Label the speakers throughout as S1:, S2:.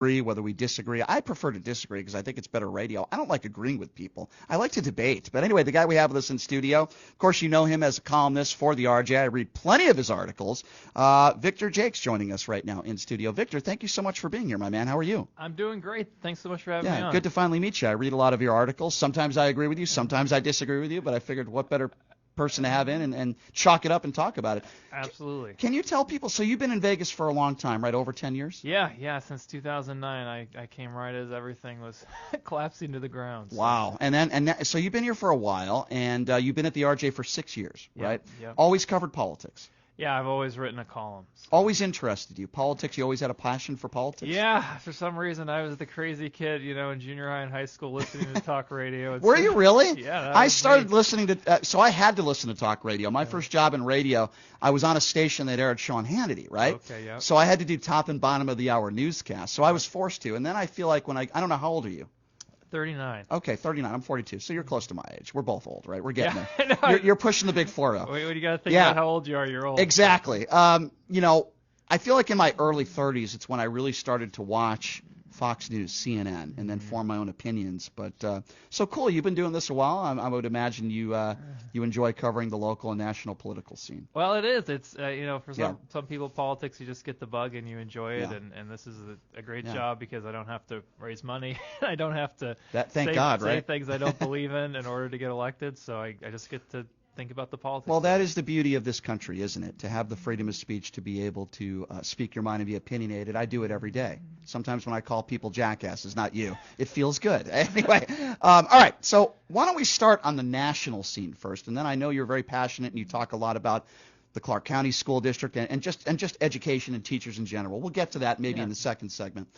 S1: agree, whether we disagree. I prefer to disagree because I think it's better radio. I don't like agreeing with people. I like to debate. But anyway, the guy we have with us in studio, of course, you know him as a columnist for the RJ. I read plenty of his articles. Victor Jake's joining us right now in studio. Victor, thank you so much for being here, my man. How are you?
S2: I'm doing great. Thanks so much for having me on.
S1: Good to finally meet you. I read a lot of your articles. Sometimes I agree with you. Sometimes I disagree with you. But I figured what better person to have in and chalk it up and talk about it.
S2: Absolutely.
S1: Can you tell people, so you've been in Vegas for a long time, right? Over 10 years?
S2: Yeah, since 2009. I came right as everything was collapsing to the ground. So.
S1: Wow. So you've been here for a while, and you've been at the RJ for 6 years, right?
S2: Yep.
S1: Always covered politics.
S2: Yeah, I've always written a column. So.
S1: Always interested you. Politics, you always had a passion for politics?
S2: Yeah, for some reason I was the crazy kid, in junior high and high school listening to talk radio.
S1: Were you really?
S2: Yeah.
S1: I started listening to, so I had to listen to talk radio. My first job in radio, I was on a station that aired Sean Hannity, right?
S2: Okay, yeah.
S1: So I had to do top and bottom of the hour newscast. So I was forced to. And then I feel like I don't know, how old are you?
S2: 39.
S1: Okay, 39. I'm 42. So you're close to my age. We're both old, right? We're getting
S2: there.
S1: No, you're pushing the big 4-0.
S2: Wait, you got to think about how old you are. You're old.
S1: Exactly. I feel like in my early 30s, it's when I really started to watch Fox News, CNN, and then form my own opinions. But so cool. You've been doing this a while. I would imagine you enjoy covering the local and national political scene.
S2: Well, it is. It's for some people, politics, you just get the bug and you enjoy it. And this is a great job because I don't have to raise money. I don't have to say things I don't believe in order to get elected. So I just get to think about the politics.
S1: Well, that is the beauty of this country, isn't it? To have the freedom of speech, to be able to speak your mind and be opinionated. I do it every day. Sometimes when I call people jackasses, not you, it feels good. Anyway, all right. So why don't we start on the national scene first, and then I know you're very passionate and you talk a lot about the Clark County School District and just education and teachers in general. We'll get to that maybe in the second segment.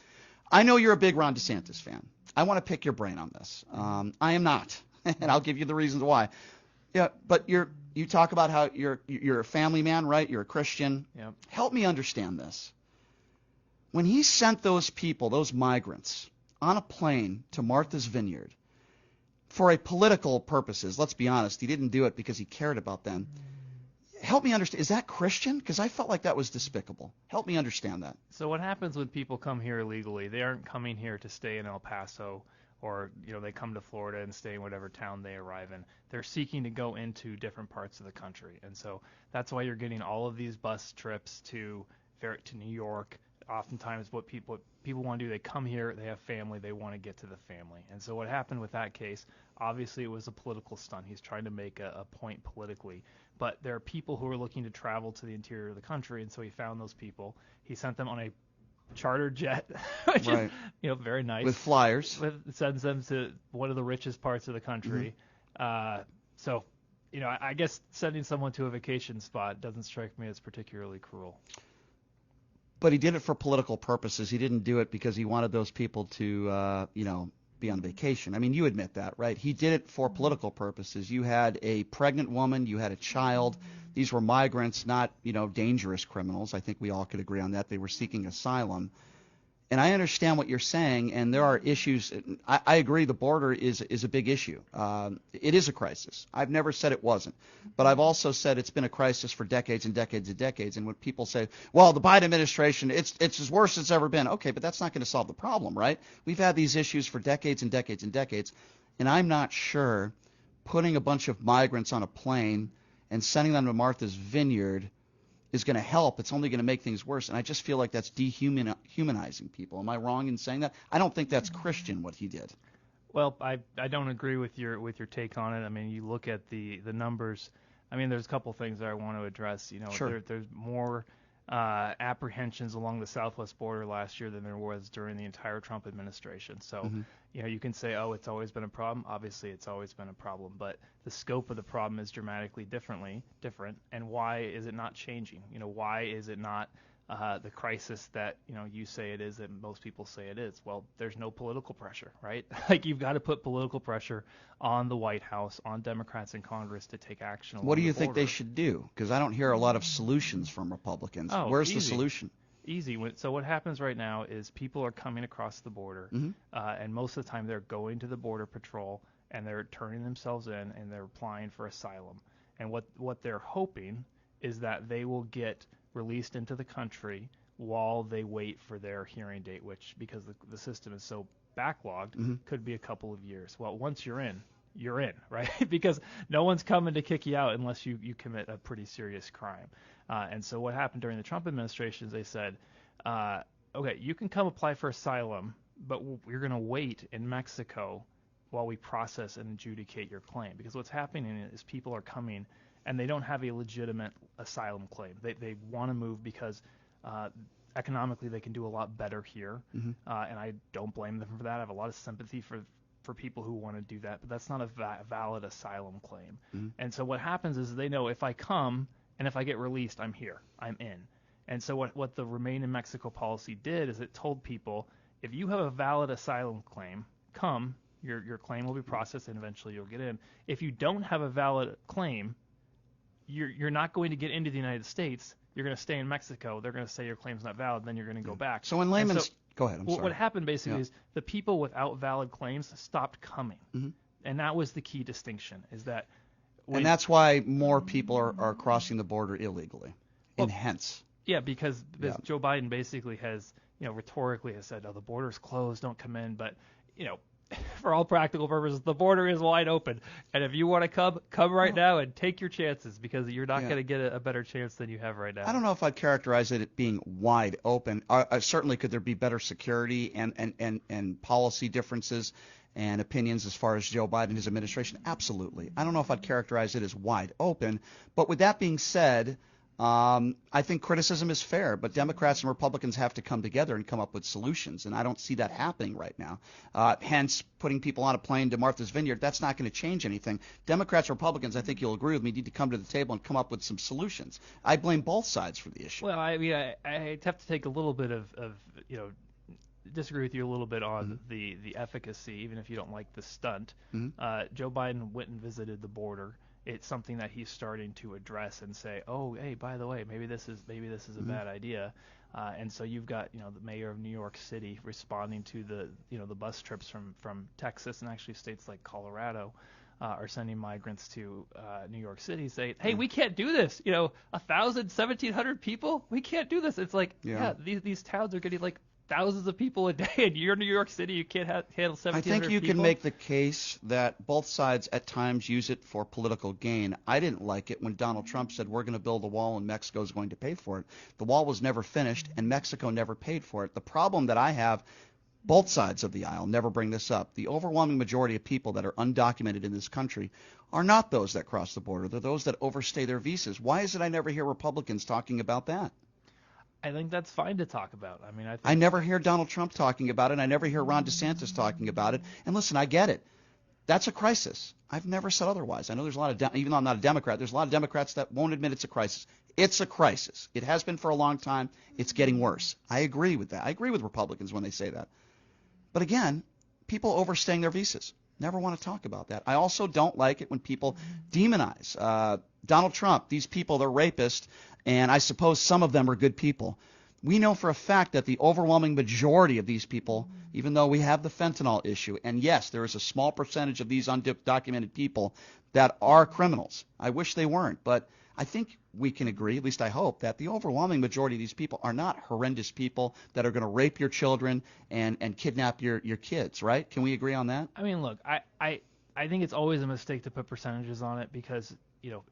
S1: I know you're a big Ron DeSantis fan. I want to pick your brain on this. I am not, and I'll give you the reasons why. Yeah, but you talk about how you're a family man, right? You're a Christian.
S2: Yep.
S1: Help me understand this. When he sent those people, those migrants, on a plane to Martha's Vineyard for a political purposes, let's be honest, he didn't do it because he cared about them. Help me understand. Is that Christian? Because I felt like that was despicable. Help me understand that.
S2: So what happens when people come here illegally? They aren't coming here to stay in El Paso, or they come to Florida and stay in whatever town they arrive in. They're seeking to go into different parts of the country, and so that's why you're getting all of these bus trips to New York. Oftentimes, what people want to do, they come here, they have family, they want to get to the family. And so what happened with that case? Obviously, it was a political stunt. He's trying to make a point politically, but there are people who are looking to travel to the interior of the country, and so he found those people. He sent them on a charter jet, which is very nice.
S1: With flyers.
S2: Sends them to one of the richest parts of the country. So, I guess sending someone to a vacation spot doesn't strike me as particularly cruel.
S1: But he did it for political purposes. He didn't do it because he wanted those people to, be on vacation. I mean, you admit that, right? He did it for political purposes. You had a pregnant woman. You had a child. These were migrants, not, dangerous criminals. I think we all could agree on that. They were seeking asylum. And I understand what you're saying, and there are issues. I agree the border is a big issue. It is a crisis. I've never said it wasn't. But I've also said it's been a crisis for decades and decades and decades. And when people say, well, the Biden administration, it's as worse as it's ever been. Okay, but that's not going to solve the problem, right? We've had these issues for decades and decades and decades. And I'm not sure putting a bunch of migrants on a plane and sending them to Martha's Vineyard is going to help. It's only going to make things worse. And I just feel like that's dehumanizing people. Am I wrong in saying that? I don't think that's Christian what he did.
S2: Well, I don't agree with your take on it. I mean, you look at the numbers. I mean, there's a couple things that I want to address.
S1: Sure.
S2: There's more apprehensions along the southwest border last year than there was during the entire Trump administration. So, you can say, oh, it's always been a problem. Obviously, it's always been a problem. But the scope of the problem is dramatically different. And why is it not changing? Why is it not the crisis that, you say it is, that most people say it is? Well, there's no political pressure, right? Like, you've got to put political pressure on the White House, on Democrats in Congress to take action.
S1: What do you think they should do? Because I don't hear a lot of solutions from Republicans. Where's the solution?
S2: Easy. So what happens right now is people are coming across the border, and most of the time they're going to the Border Patrol and they're turning themselves in and they're applying for asylum. And what they're hoping is that they will get released into the country while they wait for their hearing date, which, because the system is so backlogged, could be a couple of years. Well, once you're in, right? Because no one's coming to kick you out unless you commit a pretty serious crime. And so what happened during the Trump administration is they said, okay, you can come apply for asylum, but we're going to wait in Mexico while we process and adjudicate your claim. Because what's happening is people are coming and they don't have a legitimate asylum claim. They want to move because economically they can do a lot better here, and I don't blame them for that. I have a lot of sympathy for people who want to do that, but that's not a valid asylum claim. And so what happens is they know if I come and if I get released, I'm here, I'm in. And so what the Remain in Mexico policy did is it told people, if you have a valid asylum claim, come, your claim will be processed and eventually you'll get in. If you don't have a valid claim, you're not going to get into the United States. You're going to stay in Mexico. They're going to say your claim's not valid. Then you're going to go back.
S1: So in layman's, go ahead. I'm sorry.
S2: What happened basically is the people without valid claims stopped coming, and that was the key distinction. Is that,
S1: and that's why more people are crossing the border illegally, and hence.
S2: Yeah, because Joe Biden basically has, rhetorically has said, "Oh, the border's closed, don't come in." But, for all practical purposes, the border is wide open, and if you want to come right now and take your chances, because you're not going to get a better chance than you have right now.
S1: I don't know if I'd characterize it being wide open. Certainly, could there be better security and policy differences and opinions as far as Joe Biden and his administration? Absolutely. I don't know if I'd characterize it as wide open. But with that being said, I think criticism is fair, but Democrats and Republicans have to come together and come up with solutions, and I don't see that happening right now. Hence, putting people on a plane to Martha's Vineyard, that's not going to change anything. Democrats, Republicans, I think you'll agree with me, need to come to the table and come up with some solutions. I blame both sides for the issue.
S2: Well, I have to take a little bit of disagree with you a little bit on the efficacy, even if you don't like the stunt. Joe Biden went and visited the border. It's something that he's starting to address and say, oh, hey, by the way, maybe this is a bad idea. And so you've got, the mayor of New York City responding to the bus trips from Texas, and actually states like Colorado are sending migrants to New York City, saying, hey, we can't do this. 1,000, 1,700 people, we can't do this. It's like, these towns are getting like thousands of people a day, and you're in New York City, you can't handle 1,700 people.
S1: I think you can make the case that both sides at times use it for political gain. I didn't like it when Donald Trump said we're going to build a wall and Mexico's going to pay for it. The wall was never finished, and Mexico never paid for it. The problem that I have, both sides of the aisle never bring this up. The overwhelming majority of people that are undocumented in this country are not those that cross the border. They're those that overstay their visas. Why is it I never hear Republicans talking about that?
S2: I think that's fine to talk about.
S1: I never hear Donald Trump talking about it. I never hear Ron DeSantis talking about it. And listen, I get it. That's a crisis. I've never said otherwise. I know there's a lot of, even though I'm not a Democrat, there's a lot of Democrats that won't admit it's a crisis. It's a crisis. It has been for a long time. It's getting worse. I agree with that. I agree with Republicans when they say that. But again, people overstaying their visas. Never want to talk about that. I also don't like it when people demonize Donald Trump. These people, they're rapists, and I suppose some of them are good people. We know for a fact that the overwhelming majority of these people, even though we have the fentanyl issue, and yes, there is a small percentage of these undocumented people that are criminals. I wish they weren't, but I think we can agree, at least I hope, that the overwhelming majority of these people are not horrendous people that are going to rape your children and kidnap your kids, right? Can we agree on that?
S2: Look, I think it's always a mistake to put percentages on it because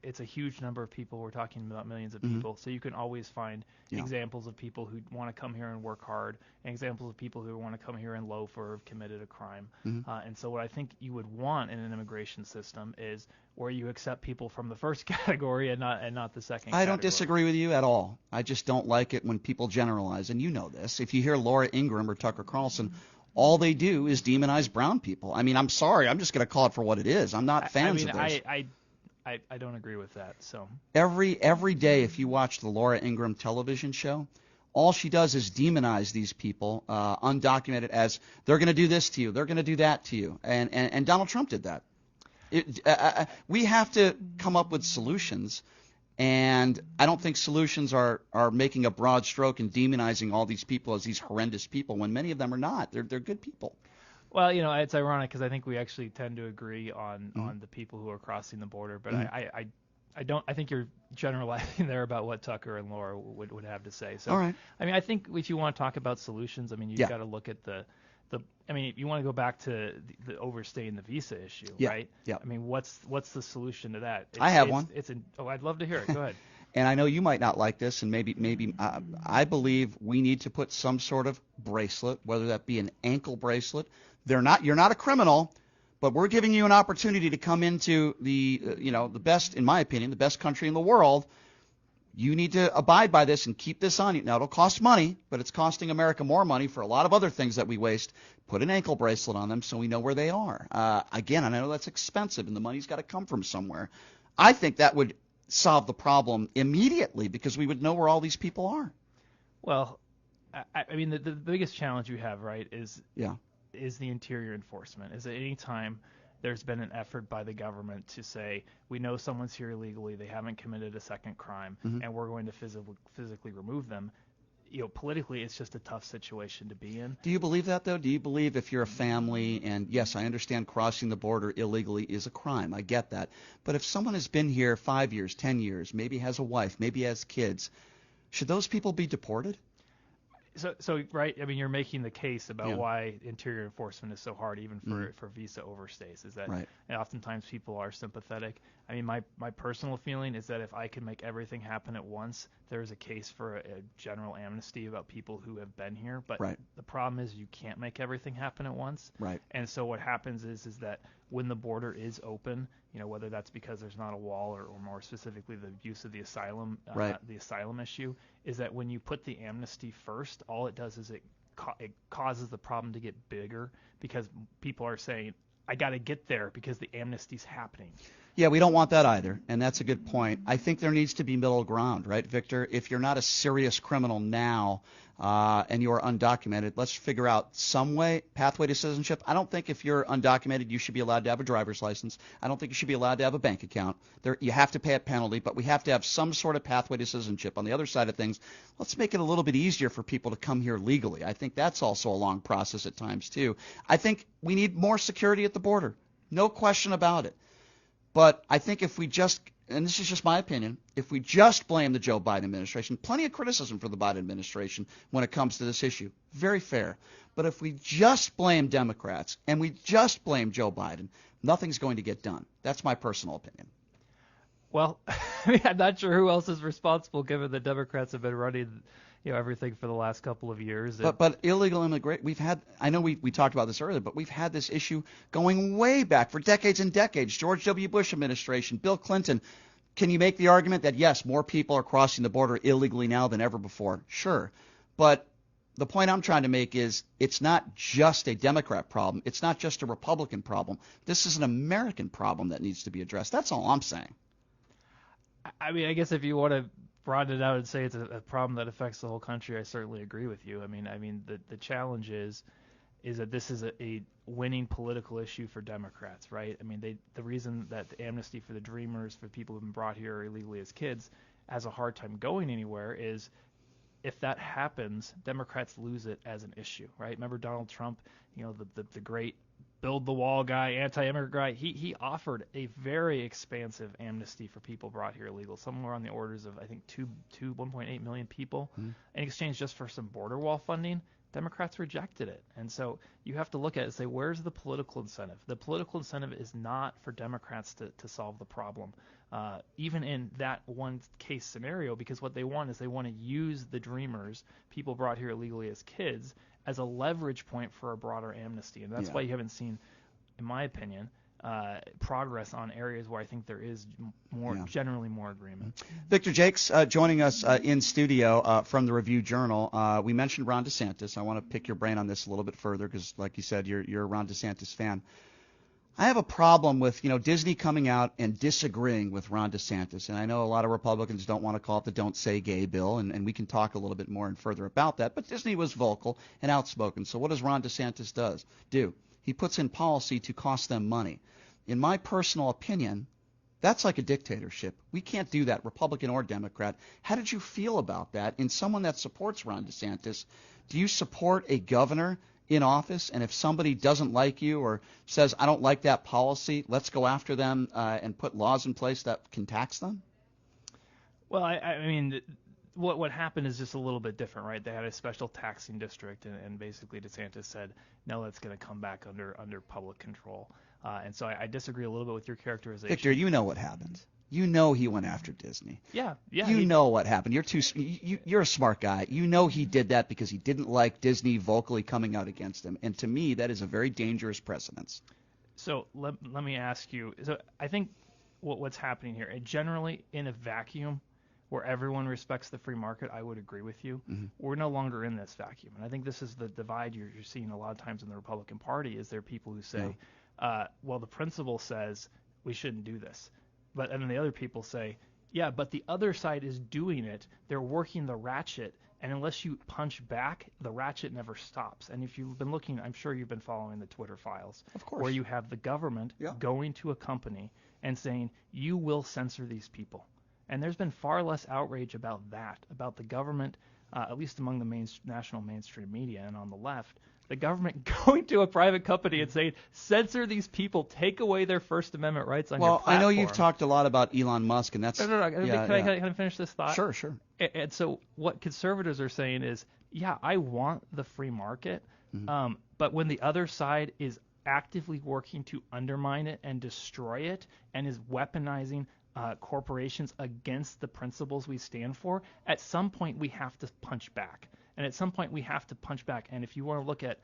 S2: it's a huge number of people. We're talking about millions of people. So you can always find examples of people who want to come here and work hard, and examples of people who want to come here and loaf or have committed a crime. And so what I think you would want in an immigration system is where you accept people from the first category and not the second category.
S1: I don't disagree with you at all. I just don't like it when people generalize. And you know this. If you hear Laura Ingraham or Tucker Carlson, all they do is demonize brown people. I'm sorry. I'm just going to call it for what it is. I'm not fans of this.
S2: I don't agree with that. So
S1: every day, if you watch the Laura Ingraham television show, all she does is demonize these people, undocumented, as they're going to do this to you, they're going to do that to you, and Donald Trump did that. We have to come up with solutions, and I don't think solutions are making a broad stroke and demonizing all these people as these horrendous people when many of them are not. They're good people.
S2: Well, it's ironic because I think we actually tend to agree on the people who are crossing the border, but I think you're generalizing there about what Tucker and Laura would have to say. So,
S1: All right.
S2: I mean, I think if you want to talk about solutions, I mean, you've got to look at the. I mean, you want to go back to the overstaying the visa issue, right?
S1: Yeah.
S2: I mean, what's the solution to that?
S1: I have one.
S2: I'd love to hear it. Go ahead.
S1: And I know you might not like this, and maybe I believe we need to put some sort of bracelet, whether that be an ankle bracelet. You're not a criminal, but we're giving you an opportunity to come into the the best, in my opinion, the best country in the world. You need to abide by this and keep this on you. Now, it'll cost money, but it's costing America more money for a lot of other things that we waste. Put an ankle bracelet on them so we know where they are. Again, I know that's expensive, and the money's got to come from somewhere. I think that would solve the problem immediately because we would know where all these people are.
S2: Well, I mean, the biggest challenge you have, right, is the interior enforcement. Is that any time there's been an effort by the government to say, we know someone's here illegally, they haven't committed a second crime, and we're going to physically remove them, politically it's just a tough situation to be in.
S1: Do you believe that, though? Do you believe if you're a family, and yes, I understand crossing the border illegally is a crime, I get that, but if someone has been here 5 years, 10 years, maybe has a wife, maybe has kids, should those people be deported?
S2: So right, I mean, you're making the case about why interior enforcement is so hard, even for visa overstays. Is that
S1: right.
S2: And oftentimes people are sympathetic. I mean, my personal feeling is that if I can make everything happen at once, there's a case for a general amnesty about people who have been here. But the problem is you can't make everything happen at once.
S1: Right.
S2: And so what happens is that when the border is open, whether that's because there's not a wall or more specifically the use of the asylum issue, is that when you put the amnesty first, all it does is it causes the problem to get bigger because people are saying, I got to get there because the amnesty's happening.
S1: Yeah, we don't want that either, and that's a good point. I think there needs to be middle ground, right, Victor? If you're not a serious criminal now and you are undocumented, let's figure out some pathway to citizenship. I don't think if you're undocumented you should be allowed to have a driver's license. I don't think you should be allowed to have a bank account. You have to pay a penalty, but we have to have some sort of pathway to citizenship. On the other side of things, let's make it a little bit easier for people to come here legally. I think that's also a long process at times too. I think we need more security at the border, no question about it. But I think if we just, and this is just my opinion, if we just blame the Joe Biden administration, plenty of criticism for the Biden administration when it comes to this issue, very fair. But if we just blame Democrats and we just blame Joe Biden, nothing's going to get done. That's my personal opinion.
S2: Well, I'm not sure who else is responsible given the Democrats have been running everything for the last couple of years.
S1: But illegal immigration, I know we talked about this earlier, but we've had this issue going way back for decades and decades. George W. Bush administration, Bill Clinton. Can you make the argument that, yes, more people are crossing the border illegally now than ever before? Sure. But the point I'm trying to make is it's not just a Democrat problem. It's not just a Republican problem. This is an American problem that needs to be addressed. That's all I'm saying.
S2: I mean, I guess if you want to broaden it out and say it's a problem that affects the whole country, I certainly agree with you. I mean, the challenge is that this is a winning political issue for Democrats, right? I mean, the reason that the amnesty for the Dreamers, for people who've been brought here illegally as kids, has a hard time going anywhere is if that happens, Democrats lose it as an issue, right? Remember Donald Trump, the great build the wall guy, anti-immigrant guy, he offered a very expansive amnesty for people brought here illegal, somewhere on the orders of, I think, 1.8 million people, in exchange just for some border wall funding. Democrats rejected it. And so you have to look at it and say, where's the political incentive? The political incentive is not for Democrats to solve the problem, even in that one case scenario, because what they want is they want to use the Dreamers, people brought here illegally as kids, as a leverage point for a broader amnesty. And that's why you haven't seen, in my opinion, progress on areas where I think there is generally more agreement.
S1: Victor Jakes joining us in studio from the Review Journal. We mentioned Ron DeSantis. I want to pick your brain on this a little bit further because, like you said, you're a Ron DeSantis fan. I have a problem with, Disney coming out and disagreeing with Ron DeSantis. And I know a lot of Republicans don't want to call it the Don't Say Gay bill, and we can talk a little bit more and further about that. But Disney was vocal and outspoken. So what does Ron DeSantis do? He puts in policy to cost them money. In my personal opinion, that's like a dictatorship. We can't do that, Republican or Democrat. How did you feel about that? In someone that supports Ron DeSantis, do you support a governor in office, and if somebody doesn't like you or says, I don't like that policy, let's go after them and put laws in place that can tax them?
S2: Well, I mean, what happened is just a little bit different, right? They had a special taxing district, and basically DeSantis said, no, that's going to come back under public control. And so I disagree a little bit with your characterization.
S1: Victor, you know what happened. You know he went after Disney.
S2: Yeah.
S1: You know what happened. You're a smart guy. You know he did that because he didn't like Disney vocally coming out against him. And to me, that is a very dangerous precedence.
S2: So let me ask you. So I think what's happening here, generally in a vacuum where everyone respects the free market, I would agree with you. Mm-hmm. We're no longer in this vacuum. And I think this is the divide you're seeing a lot of times in the Republican Party is there are people who say, well, the principle says we shouldn't do this. But and then the other people say, yeah, but the other side is doing it. They're working the ratchet, and unless you punch back, the ratchet never stops. And if you've been looking, I'm sure you've been following the Twitter files,
S1: of course,
S2: where you have the government going to a company and saying, you will censor these people. And there's been far less outrage about that, about the government, at least among the national mainstream media and on the left, the government going to a private company and saying, censor these people, take away their First Amendment rights on your platform.
S1: Well, I know you've talked a lot about Elon Musk, and that's...
S2: No. Can I finish this thought?
S1: Sure.
S2: And so what conservatives are saying is, yeah, I want the free market, but when the other side is actively working to undermine it and destroy it and is weaponizing corporations against the principles we stand for, at some point we have to punch back. And at some point we have to punch back. And if you want to look at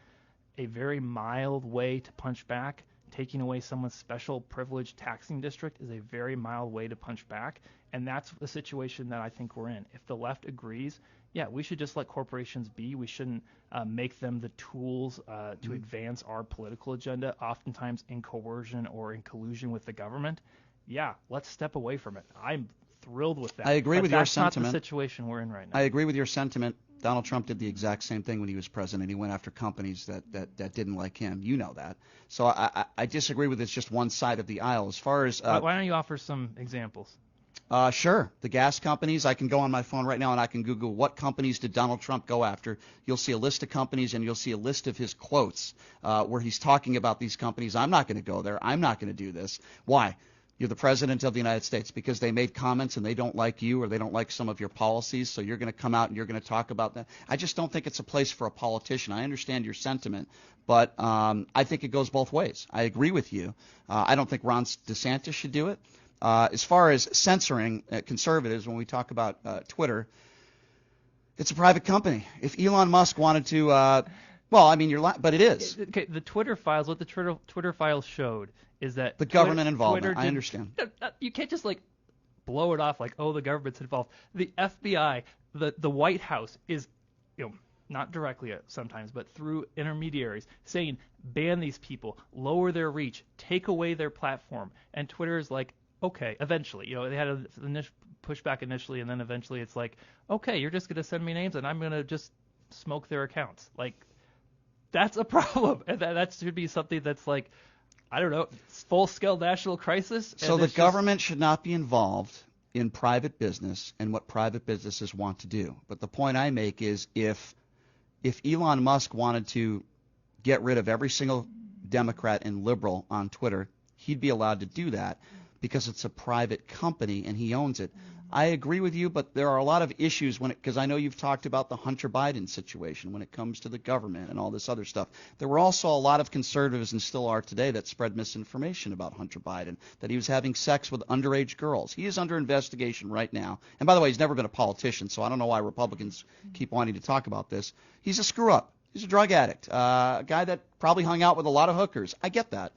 S2: a very mild way to punch back, taking away someone's special privileged taxing district is a very mild way to punch back. And that's the situation that I think we're in. If the left agrees, yeah, we should just let corporations be. We shouldn't make them the tools to advance our political agenda, oftentimes in coercion or in collusion with the government. Yeah, let's step away from it. I'm thrilled with that.
S1: I agree with your sentiment.
S2: That's not the situation we're in right now.
S1: I agree with your sentiment. Donald Trump did the exact same thing when he was president. He went after companies that didn't like him. You know that. So I disagree with it's just one side of the aisle. As far as
S2: why don't you offer some examples?
S1: Sure. The gas companies, I can go on my phone right now and I can Google what companies did Donald Trump go after. You'll see a list of companies and you'll see a list of his quotes where he's talking about these companies. I'm not going to go there. I'm not going to do this. Why? You're the president of the United States because they made comments and they don't like you or they don't like some of your policies, so you're going to come out and you're going to talk about that. I just don't think it's a place for a politician. I understand your sentiment, but I think it goes both ways. I agree with you. I don't think Ron DeSantis should do it. As far as censoring conservatives, when we talk about Twitter, it's a private company. If Elon Musk wanted to, well, I mean, but it is.
S2: Okay, the Twitter files, what the Twitter files showed is that
S1: the government involvement.
S2: Twitter
S1: I understand.
S2: You can't just like blow it off like, oh, the government's involved. The FBI, the White House is, not directly sometimes, but through intermediaries saying ban these people, lower their reach, take away their platform. And Twitter is like, okay, eventually, they had a pushback initially, and then eventually it's like, okay, you're just going to send me names and I'm going to just smoke their accounts. Like, that's a problem. And that should be something that's like, I don't know, full-scale national crisis.
S1: So the government should not be involved in private business and what private businesses want to do. But the point I make is if Elon Musk wanted to get rid of every single Democrat and liberal on Twitter, he'd be allowed to do that because it's a private company and he owns it. I agree with you, but there are a lot of issues because I know you've talked about the Hunter Biden situation when it comes to the government and all this other stuff. There were also a lot of conservatives, and still are today, that spread misinformation about Hunter Biden, that he was having sex with underage girls. He is under investigation right now. And by the way, he's never been a politician, so I don't know why Republicans keep wanting to talk about this. He's a screw-up. He's a drug addict, a guy that probably hung out with a lot of hookers. I get that.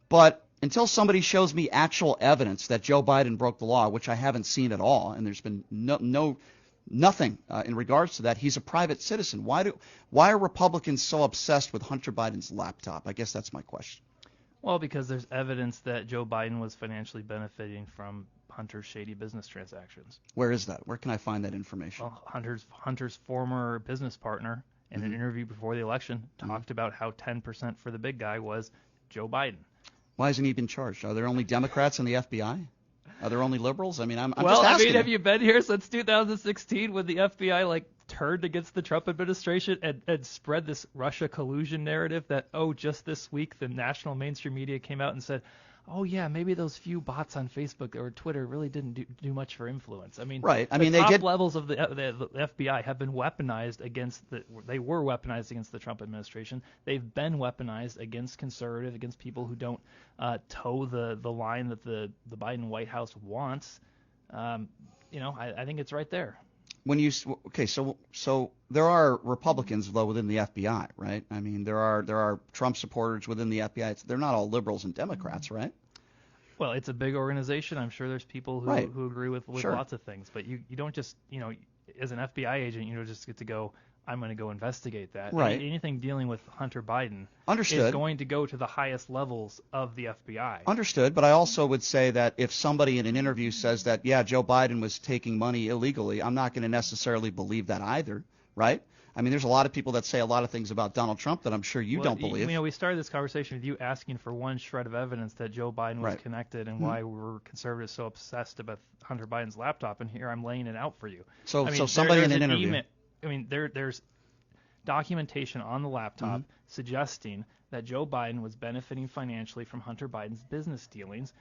S1: But until somebody shows me actual evidence that Joe Biden broke the law, which I haven't seen at all, and there's been nothing in regards to that, he's a private citizen. Why are Republicans so obsessed with Hunter Biden's laptop? I guess that's my question.
S2: Well, because there's evidence that Joe Biden was financially benefiting from Hunter's shady business transactions.
S1: Where is that? Where can I find that information?
S2: Well, Hunter's former business partner in an interview before the election talked about how 10% for the big guy was Joe Biden.
S1: Why hasn't he been charged? Are there only Democrats in the FBI? Are there only liberals? I mean, I'm
S2: well,
S1: just asking.
S2: I mean, have you been here since 2016 when the FBI like turned against the Trump administration and spread this Russia collusion narrative that, oh, just this week the national mainstream media came out and said, oh yeah, maybe those few bots on Facebook or Twitter really didn't do much for influence. I mean,
S1: right. I mean,
S2: the
S1: they
S2: top
S1: did.
S2: levels of the FBI have been weaponized they were weaponized against the Trump administration. They've been weaponized against against people who don't toe the line that the Biden White House wants. I think it's right there.
S1: So there are Republicans though within the FBI, right? I mean, there are Trump supporters within the FBI. They're not all liberals and Democrats, right?
S2: Well, it's a big organization. I'm sure there's people who agree with
S1: Sure.
S2: lots of things, but you don't just, as an FBI agent, you don't just get to go, I'm going to go investigate that.
S1: Right.
S2: Anything dealing with Hunter Biden
S1: Understood.
S2: is going to go to the highest levels of the FBI.
S1: Understood, but I also would say that if somebody in an interview says that, yeah, Joe Biden was taking money illegally, I'm not going to necessarily believe that either, right? I mean, there's a lot of people that say a lot of things about Donald Trump that I'm sure you don't believe.
S2: We started this conversation with you asking for one shred of evidence that Joe Biden was connected and why were conservatives so obsessed about Hunter Biden's laptop, and here I'm laying it out for you.
S1: So somebody in an interview.
S2: There's documentation on the laptop suggesting that Joe Biden was benefiting financially from Hunter Biden's business dealings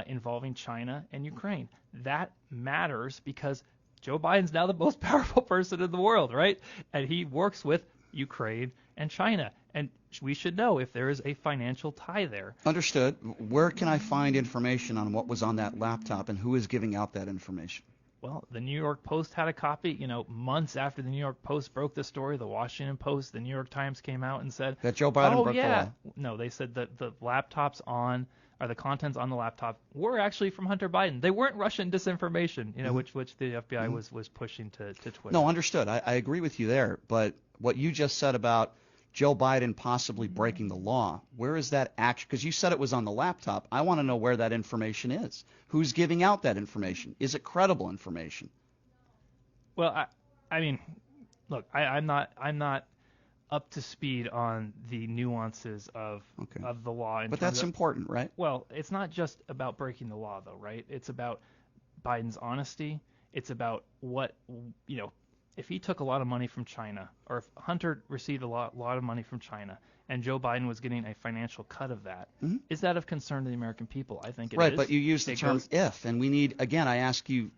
S2: involving China and Ukraine. That matters because Joe Biden's now the most powerful person in the world, right? And he works with Ukraine and China. And we should know if there is a financial tie there.
S1: Understood. Where can I find information on what was on that laptop and who is giving out that information?
S2: Well, the New York Post had a copy. Months after the New York Post broke the story, the Washington Post, the New York Times came out and said
S1: that Joe Biden broke the law.
S2: No, they said that the contents on the laptop were actually from Hunter Biden. They weren't Russian disinformation, which the FBI was pushing to Twitter.
S1: No, understood. I agree with you there. But what you just said about Joe Biden possibly breaking the law, where is that action? Because you said it was on the laptop. I want to know where that information is. Who's giving out that information? Is it credible information?
S2: Well, I mean, look, I'm not up to speed on the nuances of the law.
S1: But that's important, right?
S2: Well, it's not just about breaking the law, though, right? It's about Biden's honesty. It's about what, if he took a lot of money from China, or if Hunter received a lot of money from China, and Joe Biden was getting a financial cut of that, is that of concern to the American people? I think it is.
S1: Right, but you use the term if, and we need, again, I ask you,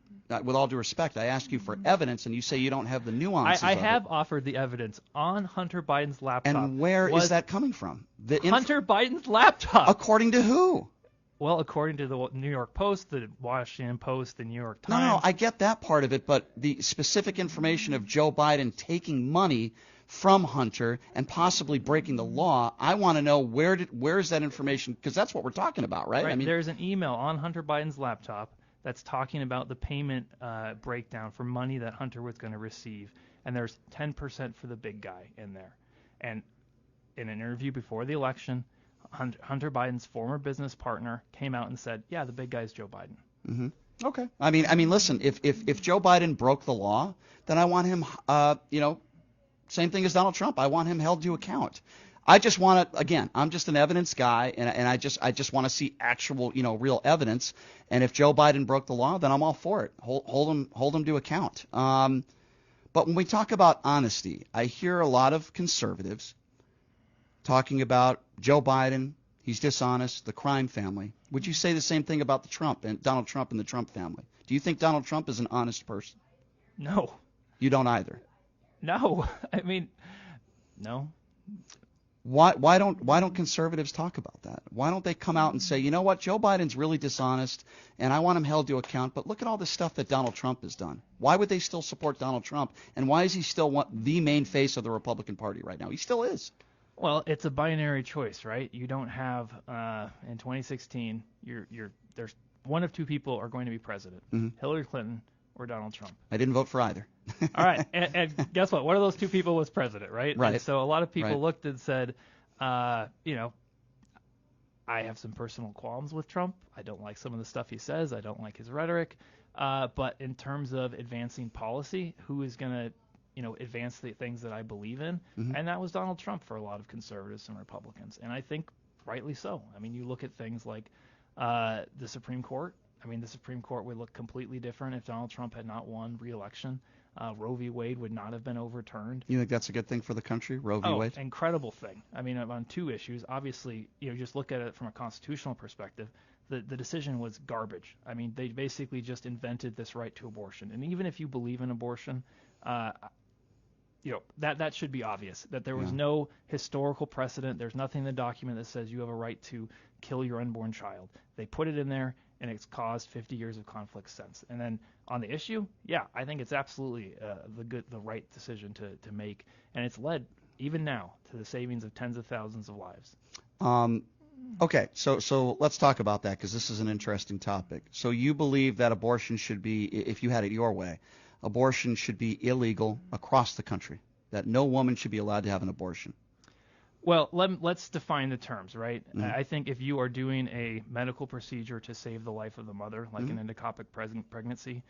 S1: with all due respect, I ask you for evidence, and you say you don't have the nuances
S2: I have offered the evidence on Hunter Biden's laptop.
S1: And where is that coming from?
S2: Hunter Biden's laptop.
S1: According to who?
S2: Well, according to the New York Post, the Washington Post, the New York Times.
S1: No, I get that part of it, but the specific information of Joe Biden taking money from Hunter and possibly breaking the law, I want to know where is that information, because that's what we're talking about, right?
S2: Right. I mean, there's an email on Hunter Biden's laptop that's talking about the payment breakdown for money that Hunter was going to receive, and there's 10% for the big guy in there. And in an interview before the election, Hunter Biden's former business partner came out and said, "Yeah, the big guy's Joe Biden."
S1: Mm-hmm. Okay. I mean, listen, if Joe Biden broke the law, then I want him, same thing as Donald Trump. I want him held to account. I just want to, again, I'm just an evidence guy, and I just want to see actual, real evidence. And if Joe Biden broke the law, then I'm all for it. Hold him to account. But when we talk about honesty, I hear a lot of conservatives talking about Joe Biden, he's dishonest, the crime family. Would you say the same thing about Donald Trump and the Trump family? Do you think Donald Trump is an honest person?
S2: No.
S1: You don't either?
S2: No. I mean, no.
S1: Why don't conservatives talk about that? Why don't they come out and say, you know what, Joe Biden's really dishonest, and I want him held to account, but look at all the stuff that Donald Trump has done. Why would they still support Donald Trump, and why is he still the main face of the Republican Party right now? He still is.
S2: Well, it's a binary choice, right? You don't have in 2016. There's one of two people are going to be president: Hillary Clinton or Donald Trump.
S1: I didn't vote for either.
S2: All right, and guess what? One of those two people was president, right?
S1: Right.
S2: And so a lot of people looked and said, I have some personal qualms with Trump. I don't like some of the stuff he says. I don't like his rhetoric. But in terms of advancing policy, who is going to advance the things that I believe in? And that was Donald Trump for a lot of conservatives and Republicans. And I think rightly so. I mean, you look at things like the Supreme Court I mean, the Supreme Court would look completely different if Donald Trump had not won re-election. Roe v. Wade would not have been overturned.
S1: You think that's a good thing for the country, Roe v. Wade?
S2: Incredible thing. I mean, on two issues, obviously, just look at it from a constitutional perspective. The decision was garbage. I mean, they basically just invented this right to abortion. And even if you believe in abortion, that should be obvious, that there was no historical precedent. There's nothing in the document that says you have a right to kill your unborn child. They put it in there, and it's caused 50 years of conflict since. And then on the issue, I think it's absolutely the right decision to make, and it's led even now to the savings of tens of thousands of lives.
S1: Okay, so let's talk about that, because this is an interesting topic. So you believe that abortion should be, if you had it your way, abortion should be illegal across the country, that no woman should be allowed to have an abortion?
S2: Well, let's define the terms, right? Mm-hmm. I think if you are doing a medical procedure to save the life of the mother, like an endocopic pregnancy,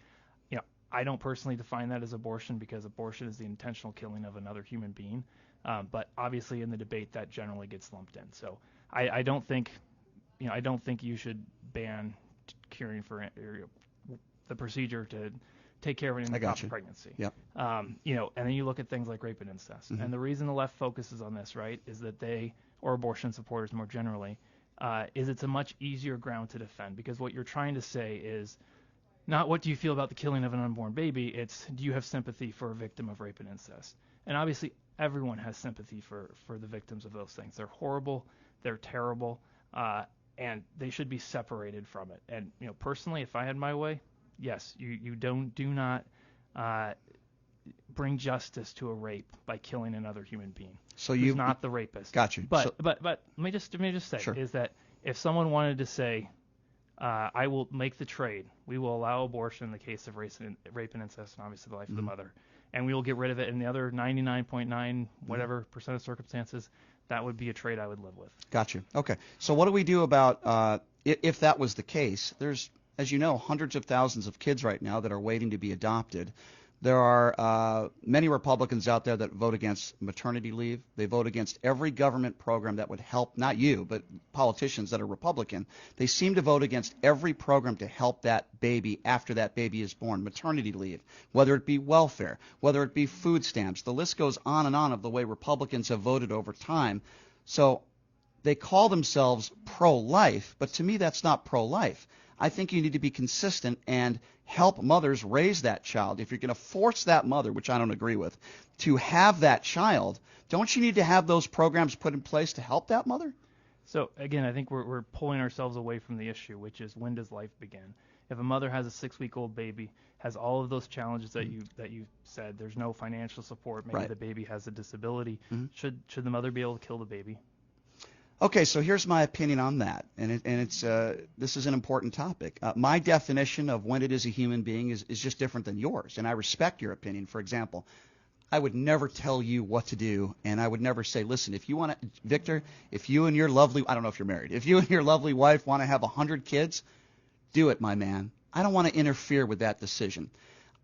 S2: I don't personally define that as abortion, because abortion is the intentional killing of another human being. But obviously in the debate that generally gets lumped in. So I don't think you should ban curing for the procedure to take care of an endocopic pregnancy.
S1: Yep.
S2: And then you look at things like rape and incest. Mm-hmm. And the reason the left focuses on this, right, is that they, or abortion supporters more generally, is it's a much easier ground to defend, because what you're trying to say is not what do you feel about the killing of an unborn baby, it's do you have sympathy for a victim of rape and incest? And obviously everyone has sympathy for the victims of those things. They're horrible, they're terrible, and they should be separated from it. And personally, if I had my way, yes, you do not bring justice to a rape by killing another human being. So you're not the rapist.
S1: Got you.
S2: But let me just say
S1: sure.
S2: is that if someone wanted to say, I will make the trade, we will allow abortion in the case of rape and incest, and obviously the life of the mother, and we will get rid of it in the other 99.9 whatever percent of circumstances, that would be a trade I would live with. Got you.
S1: Okay. So what do we do about if that was the case? There's, as you know, hundreds of thousands of kids right now that are waiting to be adopted. There are many Republicans out there that vote against maternity leave. They vote against every government program that would help, not you, but politicians that are Republican. They seem to vote against every program to help that baby after that baby is born. Maternity leave, whether it be welfare, whether it be food stamps. The list goes on and on of the way Republicans have voted over time. So they call themselves pro-life, but to me that's not pro-life. I think you need to be consistent and help mothers raise that child. If you're going to force that mother, which I don't agree with, to have that child, don't you need to have those programs put in place to help that mother?
S2: So again, I think we're pulling ourselves away from the issue, which is when does life begin? If a mother has a 6-week-old baby, has all of those challenges that you said, there's no financial support, maybe the baby has a disability, should the mother be able to kill the baby?
S1: Okay, so here's my opinion on that, and this is an important topic. My definition of when it is a human being is just different than yours, and I respect your opinion. For example, I would never tell you what to do, and I would never say, listen, if you want to, Victor, if you and your lovely, I don't know if you're married, if you and your lovely wife want to have 100 kids, do it, my man. I don't want to interfere with that decision.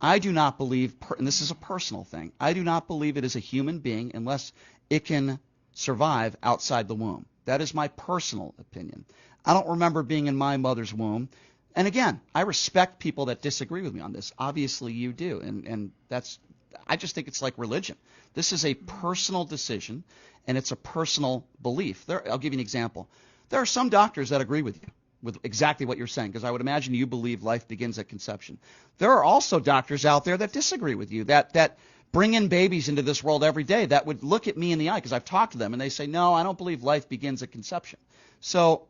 S1: I do not believe, and this is a personal thing, I do not believe it is a human being unless it can survive outside the womb. That is my personal opinion. I don't remember being in my mother's womb. And again, I respect people that disagree with me on this. Obviously you do. And that's, I just think it's like religion. This is a personal decision, and it's a personal belief. I'll give you an example. There are some doctors that agree with you, with exactly what you're saying, because I would imagine you believe life begins at conception. There are also doctors out there that disagree with you, that bring in babies into this world every day, that would look at me in the eye, because I've talked to them, and they say, no, I don't believe life begins at conception. So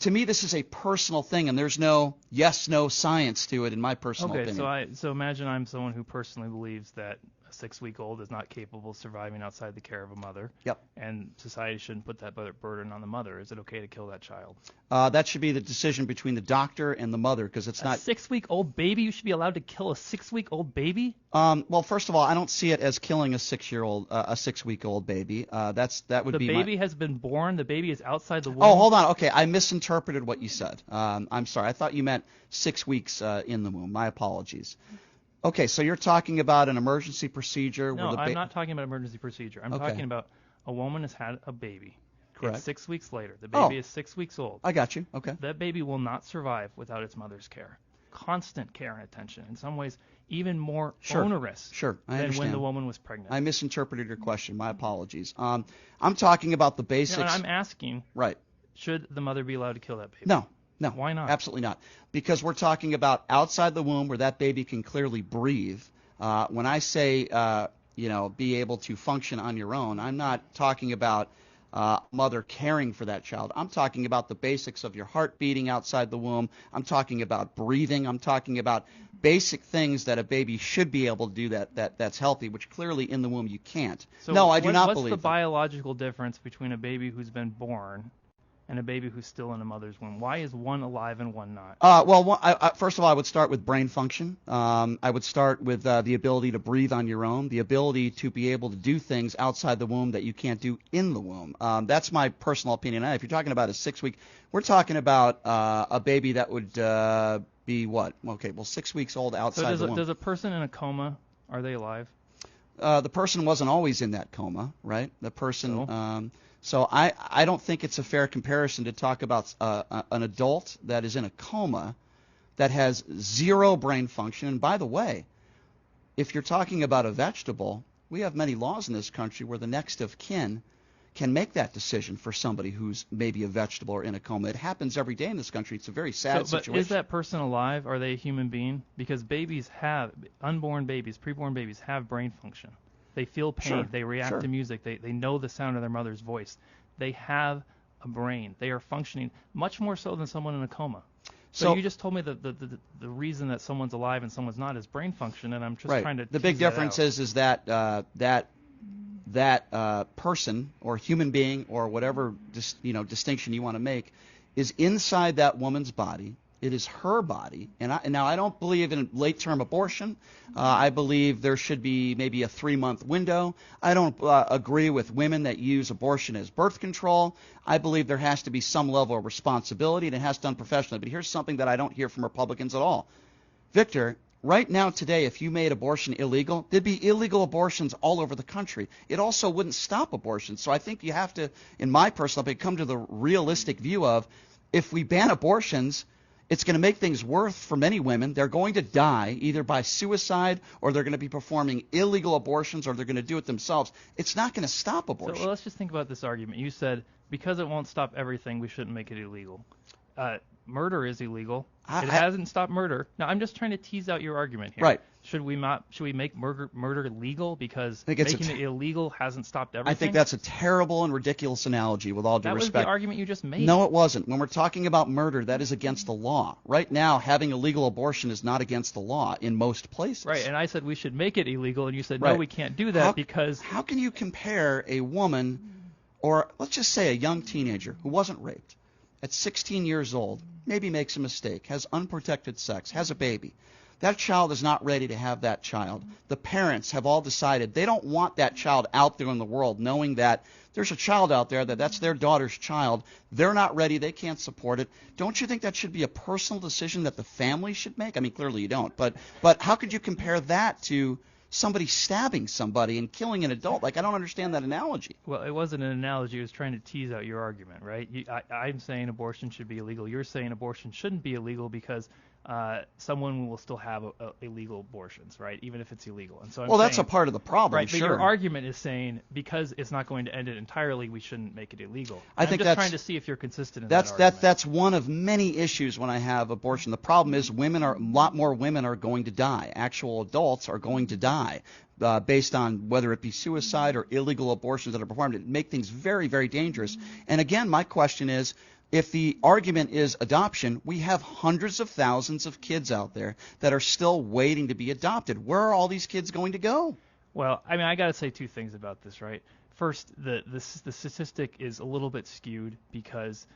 S1: to me, this is a personal thing, and there's no yes, no science to it in my personal opinion.
S2: Okay, so imagine I'm someone who personally believes that a 6-week-old is not capable of surviving outside the care of a mother.
S1: Yep.
S2: And society shouldn't put that burden on the mother. Is it okay to kill that child?
S1: That should be the decision between the doctor and the mother, because it's not...
S2: A 6-week-old baby? You should be allowed to kill a 6-week-old baby?
S1: Well, first of all, I don't see it as killing a 6-week-old baby. That would be...
S2: The baby has been born. The baby is outside the womb.
S1: Oh, hold on. Okay, I misinterpreted what you said. I'm sorry. I thought you meant 6 weeks in the womb. My apologies. Okay, so you're talking about an emergency procedure.
S2: No, I'm not talking about emergency procedure. I'm talking about a woman has had a baby,
S1: Correct.
S2: It's 6 weeks later. The baby
S1: Oh.
S2: is 6 weeks old.
S1: I got you. Okay.
S2: That baby will not survive without its mother's care. Constant care and attention. In some ways, even more onerous
S1: Sure. I
S2: than
S1: understand.
S2: when the woman was pregnant.
S1: I misinterpreted your question. My apologies. I'm talking about the basics.
S2: And I'm asking,
S1: right.
S2: should the mother be allowed to kill that baby?
S1: No.
S2: Why not?
S1: Absolutely not. Because we're talking about outside the womb where that baby can clearly breathe. When I say, be able to function on your own, I'm not talking about mother caring for that child. I'm talking about the basics of your heart beating outside the womb. I'm talking about breathing. I'm talking about basic things that a baby should be able to do that's healthy, which clearly in the womb you can't.
S2: So
S1: no, I do not believe
S2: What's the
S1: that.
S2: biological difference between a baby who's been born and a baby who's still in a mother's womb? Why is one alive and one not?
S1: First of all, I would start with brain function. I would start with the ability to breathe on your own, the ability to be able to do things outside the womb that you can't do in the womb. That's my personal opinion. If you're talking about a 6-week, we're talking about a baby that would be what? Okay, well, 6 weeks old outside the womb.
S2: Does a person in a coma, are they alive?
S1: The person wasn't always in that coma, right? The person. So I don't think it's a fair comparison to talk about an adult that is in a coma that has zero brain function. And by the way, if you're talking about a vegetable, we have many laws in this country where the next of kin can make that decision for somebody who's maybe a vegetable or in a coma. It happens every day in this country. It's a very sad situation.
S2: But is that person alive? Are they a human being? Because unborn babies, preborn babies have brain function. They feel pain.
S1: Sure,
S2: They react to music. They know the sound of their mother's voice. They have a brain. They are functioning much more so than someone in a coma. So you just told me the reason that someone's alive and someone's not is brain function, and I'm just trying to.
S1: The big difference is that person or human being or whatever distinction you want to make is inside that woman's body. It is her body, and I don't believe in late-term abortion. I believe there should be maybe a 3-month window. I don't agree with women that use abortion as birth control. I believe there has to be some level of responsibility, and it has to be done professionally. But here's something that I don't hear from Republicans at all. Victor, right now today, if you made abortion illegal, there'd be illegal abortions all over the country. It also wouldn't stop abortion. So I think you have to, in my personal opinion, come to the realistic view of if we ban abortions, it's going to make things worse for many women. They're going to die either by suicide or they're going to be performing illegal abortions or they're going to do it themselves. It's not going to stop abortion.
S2: So let's just think about this argument. You said because it won't stop everything, we shouldn't make it illegal. Murder is illegal. It hasn't stopped murder. Now, I'm just trying to tease out your argument here.
S1: Right.
S2: Should we make murder legal because making it illegal hasn't stopped everything?
S1: I think that's a terrible and ridiculous analogy with all due respect.
S2: That was the argument you just made.
S1: No, it wasn't. When we're talking about murder, that is against the law. Right now, having illegal abortion is not against the law in most places.
S2: Right, and I said we should make it illegal, and you said, no, we can't do that because...
S1: How can you compare a woman, or let's just say a young teenager who wasn't raped, at 16 years old, maybe makes a mistake, has unprotected sex, has a baby. That child is not ready to have that child. The parents have all decided they don't want that child out there in the world knowing that there's a child out there that's their daughter's child. They're not ready. They can't support it. Don't you think that should be a personal decision that the family should make? I mean, clearly you don't. But how could you compare that to somebody stabbing somebody and killing an adult? Like, I don't understand that analogy.
S2: Well, it wasn't an analogy. It was trying to tease out your argument, right? I'm saying abortion should be illegal. You're saying abortion shouldn't be illegal because someone will still have illegal abortions, right? Even if it's illegal. And so
S1: that's a part of the problem,
S2: right?
S1: Sure.
S2: But your argument is saying because it's not going to end it entirely, we shouldn't make it illegal.
S1: I'm just
S2: trying to see if you're consistent in that argument.
S1: That's one of many issues when I have abortion. The problem is a lot more women are going to die. Actual adults are going to die. Based on whether it be suicide or illegal abortions that are performed. It make things very, very dangerous. And again, my question is, if the argument is adoption, we have hundreds of thousands of kids out there that are still waiting to be adopted. Where are all these kids going to go?
S2: Well, I mean, I got to say two things about this, right? First, the statistic is a little bit skewed because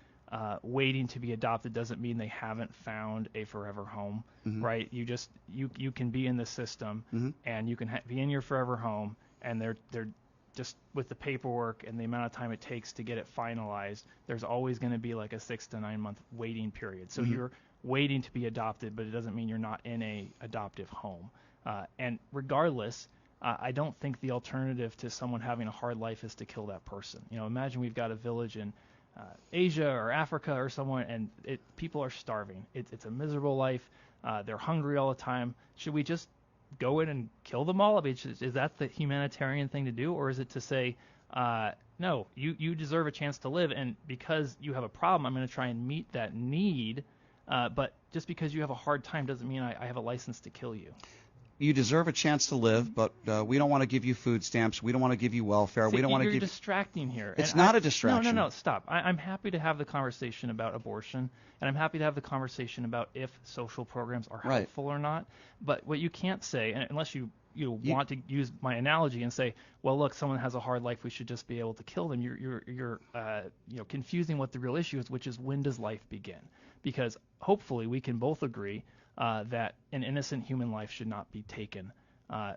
S2: waiting to be adopted doesn't mean they haven't found a forever home, right? You can be in the system and you can be in your forever home, and they're just with the paperwork and the amount of time it takes to get it finalized, there's always going to be like a 6 to 9 month waiting period. So you're waiting to be adopted, but it doesn't mean you're not in a adoptive home. And regardless, I don't think the alternative to someone having a hard life is to kill that person. Imagine we've got a village in Asia or Africa or somewhere, and people are starving. It's a miserable life. They're hungry all the time. Should we just go in and kill them all? I mean, is that the humanitarian thing to do, or is it to say, no, you deserve a chance to live, and because you have a problem, I'm going to try and meet that need, but just because you have a hard time doesn't mean I have a license to kill you.
S1: You deserve a chance to live, but we don't want to give you food stamps. We don't want to give you welfare.
S2: See,
S1: we don't want to give.
S2: You're distracting here.
S1: It's not a distraction.
S2: No, stop. I'm happy to have the conversation about abortion, and I'm happy to have the conversation about if social programs are helpful or not. But what you can't say, unless you want to use my analogy and say, well, look, someone has a hard life, we should just be able to kill them. You're confusing what the real issue is, which is when does life begin? Because hopefully we can both agree that an innocent human life should not be taken,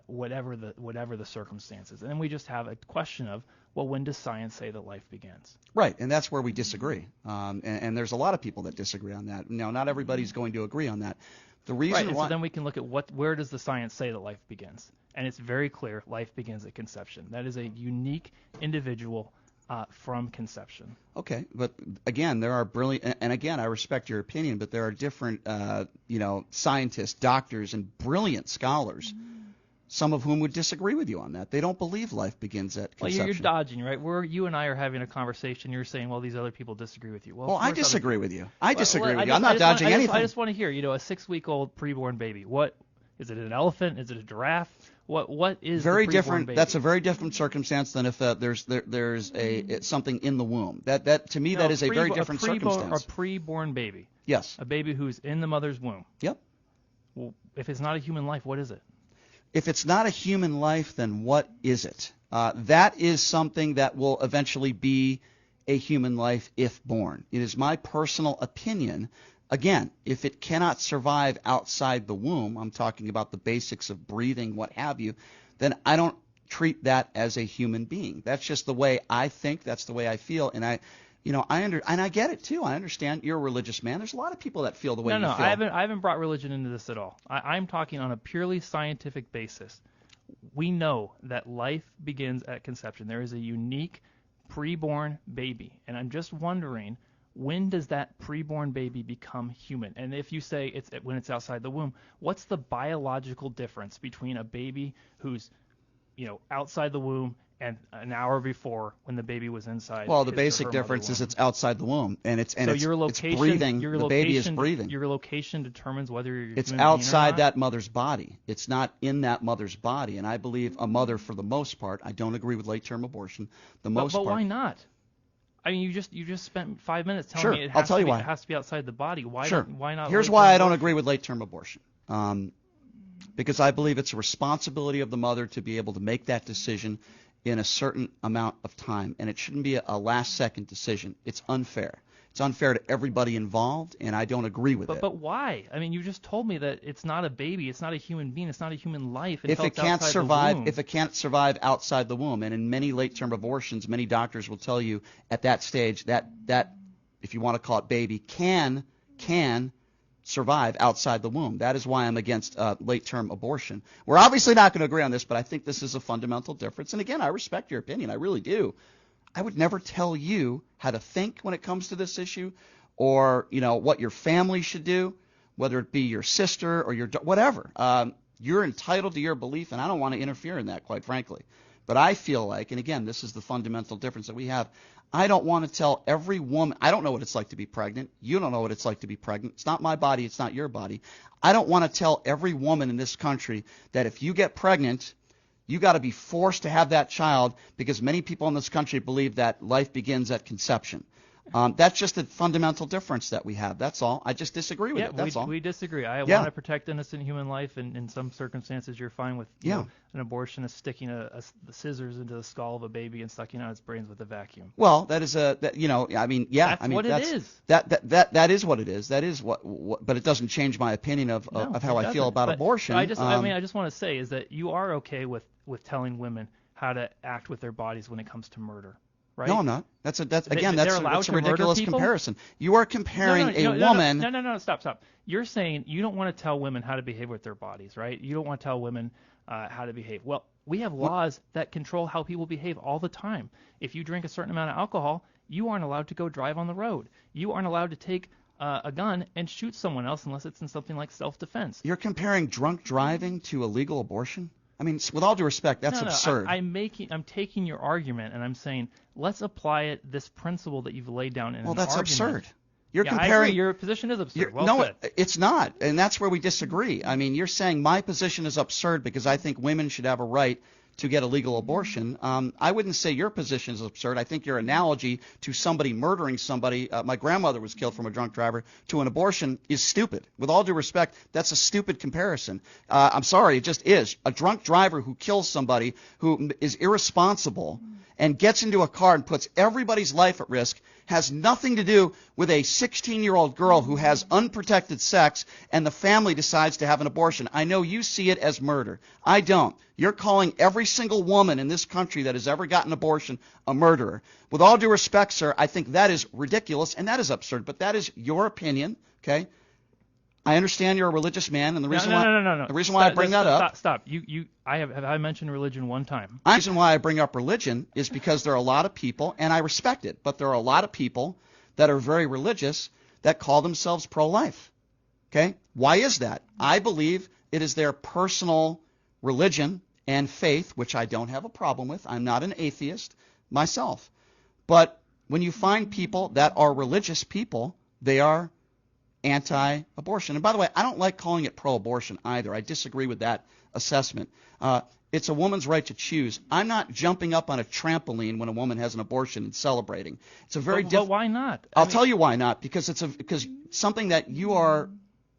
S2: whatever the circumstances. And then we just have a question of, well, when does science say that life begins?
S1: Right, and that's where we disagree. And there's a lot of people that disagree on that. Now, not everybody's going to agree on that. The reason
S2: right,
S1: why.
S2: So then we can look at where does the science say that life begins? And it's very clear, life begins at conception. That is a unique individual from conception.
S1: Okay, but again, there are brilliant, and again, I respect your opinion, but there are different, scientists, doctors, and brilliant scholars, some of whom would disagree with you on that. They don't believe life begins at conception.
S2: Well, you're dodging, right? You and I are having a conversation. You're saying, well, these other people disagree with you.
S1: Well, I disagree with you. I disagree with you. I'm not dodging anything.
S2: I just want to hear, a 6-week-old preborn baby. What is it? An elephant? Is it a giraffe? What is
S1: very
S2: the
S1: different?
S2: Baby?
S1: That's a very different circumstance than if there's something in the womb. That to me that is a very different circumstance.
S2: A preborn baby.
S1: Yes.
S2: A baby who's in the mother's womb.
S1: Yep.
S2: Well, if it's not a human life, what is it?
S1: If it's not a human life, then what is it? That is something that will eventually be a human life if born. It is my personal opinion. Again, if it cannot survive outside the womb, I'm talking about the basics of breathing, what have you, then I don't treat that as a human being. That's just the way I think. That's the way I feel. And I get it too. I understand. You're a religious man. There's a lot of people that feel the way you feel.
S2: No, I haven't brought religion into this at all. I'm talking on a purely scientific basis. We know that life begins at conception. There is a unique preborn baby, and I'm just wondering, when does that preborn baby become human? And if you say it's when it's outside the womb, what's the biological difference between a baby who's, outside the womb and an hour before when the baby was inside?
S1: Well, the basic difference is it's outside the womb, and it's breathing. The baby is breathing.
S2: Your location determines whether you're.
S1: It's outside that mother's body. It's not in that mother's body. And I believe a mother, for the most part, I don't agree with late-term abortion. But
S2: why not? I mean, you just spent 5 minutes telling me it has to be outside the body. Why not?
S1: Here's why I don't agree with late-term abortion. Because I believe it's a responsibility of the mother to be able to make that decision in a certain amount of time, and it shouldn't be a last-second decision. It's unfair. It's unfair to everybody involved, and I don't agree with it.
S2: But why? I mean, you just told me that it's not a baby, it's not a human being, it's not a human life.
S1: If it can't survive outside the womb, and in many late-term abortions, many doctors will tell you at that stage that if you want to call it baby, can survive outside the womb. That is why I'm against late-term abortion. We're obviously not going to agree on this, but I think this is a fundamental difference. And again, I respect your opinion. I really do. I would never tell you how to think when it comes to this issue, or what your family should do, whether it be your sister or your whatever. You're entitled to your belief, and I don't want to interfere in that, quite frankly. But I feel like, and again, this is the fundamental difference that we have, I don't want to tell every woman. I don't know what it's like to be pregnant. You don't know what it's like to be pregnant. It's not my body. It's not your body. I don't want to tell every woman in this country that if you get pregnant, you got to be forced to have that child, because many people in this country believe that life begins at conception. That's just a fundamental difference that we have. That's all. I just disagree with it. That's all.
S2: We disagree. I want to protect innocent human life, and in some circumstances, you're fine with an abortionist sticking the scissors into the skull of a baby and sucking out its brains with a vacuum.
S1: Well, that is That's what it is. That is what it is. That is what. But it doesn't change my opinion of how I feel about abortion.
S2: I just want to say is that you are okay with telling women how to act with their bodies when it comes to murder. Right?
S1: No, I'm not. That's a ridiculous comparison. You are comparing a woman.
S2: No, stop. You're saying you don't want to tell women how to behave with their bodies, right? You don't want to tell women how to behave. Well, We have laws that control how people behave all the time. If you drink a certain amount of alcohol, you aren't allowed to go drive on the road. You aren't allowed to take a gun and shoot someone else unless it's in something like self-defense.
S1: You're comparing drunk driving to illegal abortion? I mean, with all due respect, that's absurd.
S2: I'm taking your argument and I'm saying let's apply this principle that you've laid down in an argument.
S1: Well, that's absurd. You're comparing.
S2: I agree. Your position is absurd.
S1: No, it's not, and that's where we disagree. I mean, you're saying my position is absurd because I think women should have a right to get a legal abortion. I wouldn't say your position is absurd. I think your analogy to somebody murdering somebody, my grandmother was killed from a drunk driver, to an abortion is stupid. With all due respect, that's a stupid comparison. I'm sorry, it just is. A drunk driver who kills somebody who is irresponsible and gets into a car and puts everybody's life at risk has nothing to do with a 16-year-old girl who has unprotected sex and the family decides to have an abortion. I know you see it as murder. I don't. You're calling every single woman in this country that has ever gotten an abortion a murderer. With all due respect, sir, I think that is ridiculous and that is absurd, but that is your opinion, okay? I understand you're a religious man, and the reason
S2: no.
S1: The reason why I bring that up.
S2: Stop. Have I mentioned religion one time?
S1: The reason why I bring up religion is because there are a lot of people, and I respect it, but there are a lot of people that are very religious that call themselves pro-life. Okay? Why is that? I believe it is their personal religion and faith, which I don't have a problem with. I'm not an atheist myself. But when you find people that are religious people, they are anti-abortion. And by the way, I don't like calling it pro-abortion either. I disagree with that assessment. It's a woman's right to choose. I'm not jumping up on a trampoline when a woman has an abortion and celebrating. It's a very different.
S2: But why not?
S1: I'll tell you why not. Because because something that you are,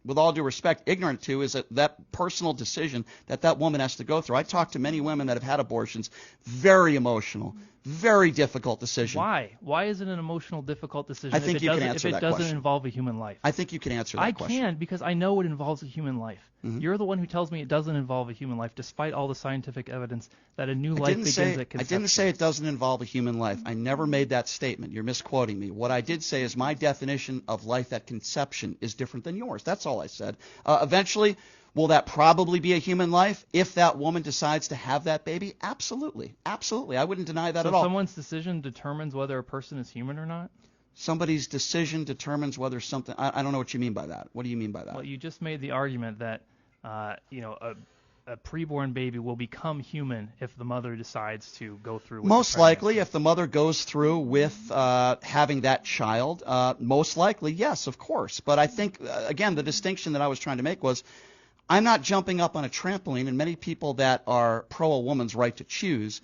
S1: with all due respect, ignorant to is that personal decision that woman has to go through. I talked to many women that have had abortions. Very emotional. Very difficult decision.
S2: Why? Why is it an emotional, difficult decision
S1: I think you can answer that
S2: if it doesn't
S1: question.
S2: involve a human life?
S1: I think you can answer that question.
S2: I can because I know it involves a human life.
S1: Mm-hmm.
S2: You're the one who tells me it doesn't involve a human life, despite all the scientific evidence that a new life begins at conception.
S1: I didn't say it doesn't involve a human life. I never made that statement. You're misquoting me. What I did say is my definition of life at conception is different than yours. That's all I said. Eventually, will that probably be a human life if that woman decides to have that baby? Absolutely. Absolutely. I wouldn't deny that at all.
S2: So someone's decision determines whether a person is human or not?
S1: Somebody's decision determines whether something – I don't know what you mean by that. What do you mean by that?
S2: Well, you just made the argument that a preborn baby will become human if the mother decides to go through with
S1: most likely, if the mother goes through with having that child, most likely, yes, of course. But I think, again, the distinction that I was trying to make was I'm not jumping up on a trampoline, and many people that are pro a woman's right to choose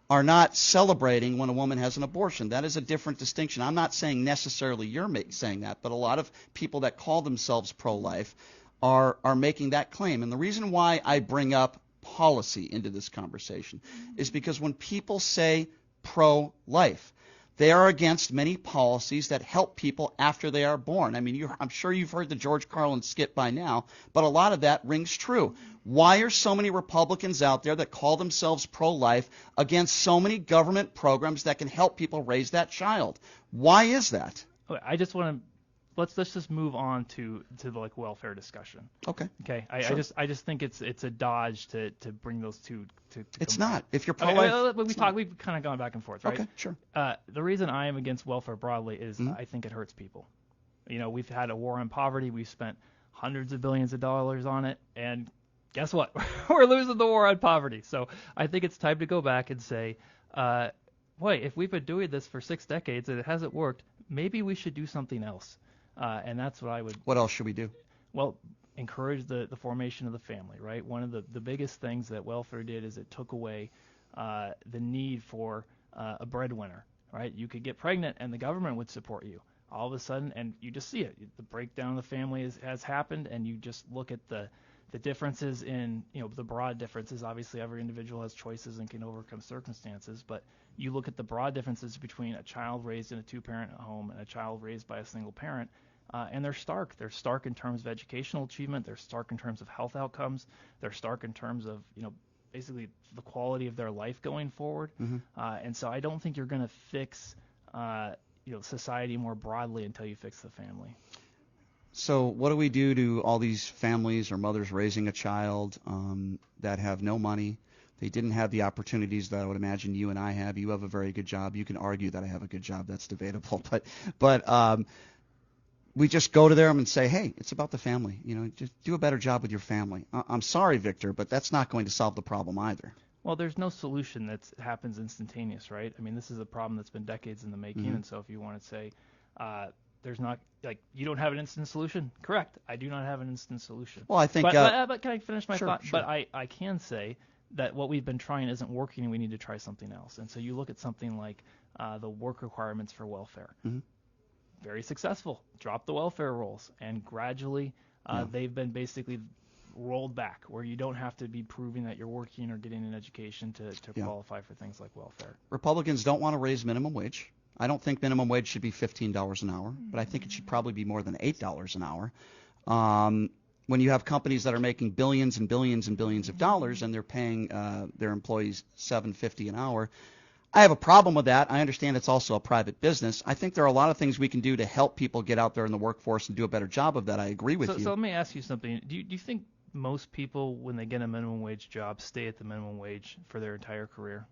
S1: are not celebrating when a woman has an abortion. That is a different distinction. I'm not saying necessarily you're saying that, but a lot of people that call themselves pro-life are making that claim. And the reason why I bring up policy into this conversation is because when people say pro-life, they are against many policies that help people after they are born. I mean, I'm sure you've heard the George Carlin skit by now, but a lot of that rings true. Why are so many Republicans out there that call themselves pro-life against so many government programs that can help people raise that child? Why is that?
S2: I just want to let's just move on to the welfare discussion.
S1: Okay.
S2: Sure. I just think it's a dodge to bring those two to
S1: it's not. If you're pro-life,
S2: we've kind of gone back and forth, right?
S1: Okay, sure.
S2: The reason I am against welfare broadly is I think it hurts people. We've had a war on poverty. We've spent hundreds of billions of dollars on it, and guess what? We're losing the war on poverty. So I think it's time to go back and say, wait, if we've been doing this for 6 decades and it hasn't worked, maybe we should do something else. And that's what I would.
S1: What else should we do?
S2: Well, encourage the formation of the family, right? One of the biggest things that welfare did is it took away the need for a breadwinner, right? You could get pregnant and the government would support you. All of a sudden, and you just see it. The breakdown of the family has happened, and you just look at the differences in, the broad differences. Obviously, every individual has choices and can overcome circumstances, but you look at the broad differences between a child raised in a two-parent home and a child raised by a single parent, and they're stark. They're stark in terms of educational achievement. They're stark in terms of health outcomes. They're stark in terms of, basically the quality of their life going forward.
S1: Mm-hmm.
S2: And so I don't think you're going to fix, society more broadly until you fix the family.
S1: So what do we do to all these families or mothers raising a child that have no money? They didn't have the opportunities that I would imagine you and I have. You have a very good job. You can argue that I have a good job. That's debatable. But we just go to them and say, hey, it's about the family. Just do a better job with your family. I'm sorry, Victor, but that's not going to solve the problem either.
S2: Well, there's no solution that happens instantaneous, right? I mean, this is a problem that's been decades in the making, and so if you want to say there's not, like, you don't have an instant solution, correct. I do not have an instant solution.
S1: Well, I think...
S2: But can I finish my thought?
S1: Sure.
S2: But I can say that what we've been trying isn't working, and we need to try something else. And so you look at something like the work requirements for welfare. Very successful. Drop the welfare rolls, and gradually they've been basically rolled back, where you don't have to be proving that you're working or getting an education to qualify for things like welfare.
S1: Republicans don't want to raise minimum wage. I don't think minimum wage should be $15 an hour, but I think it should probably be more than $8 an hour. When you have companies that are making billions and billions and billions of dollars and they're paying their employees $7.50 an hour, I have a problem with that. I understand it's also a private business. I think there are a lot of things we can do to help people get out there in the workforce and do a better job of that. I agree with you.
S2: So let me ask you something. Do you think most people, when they get a minimum wage job, stay at the minimum wage for their entire career?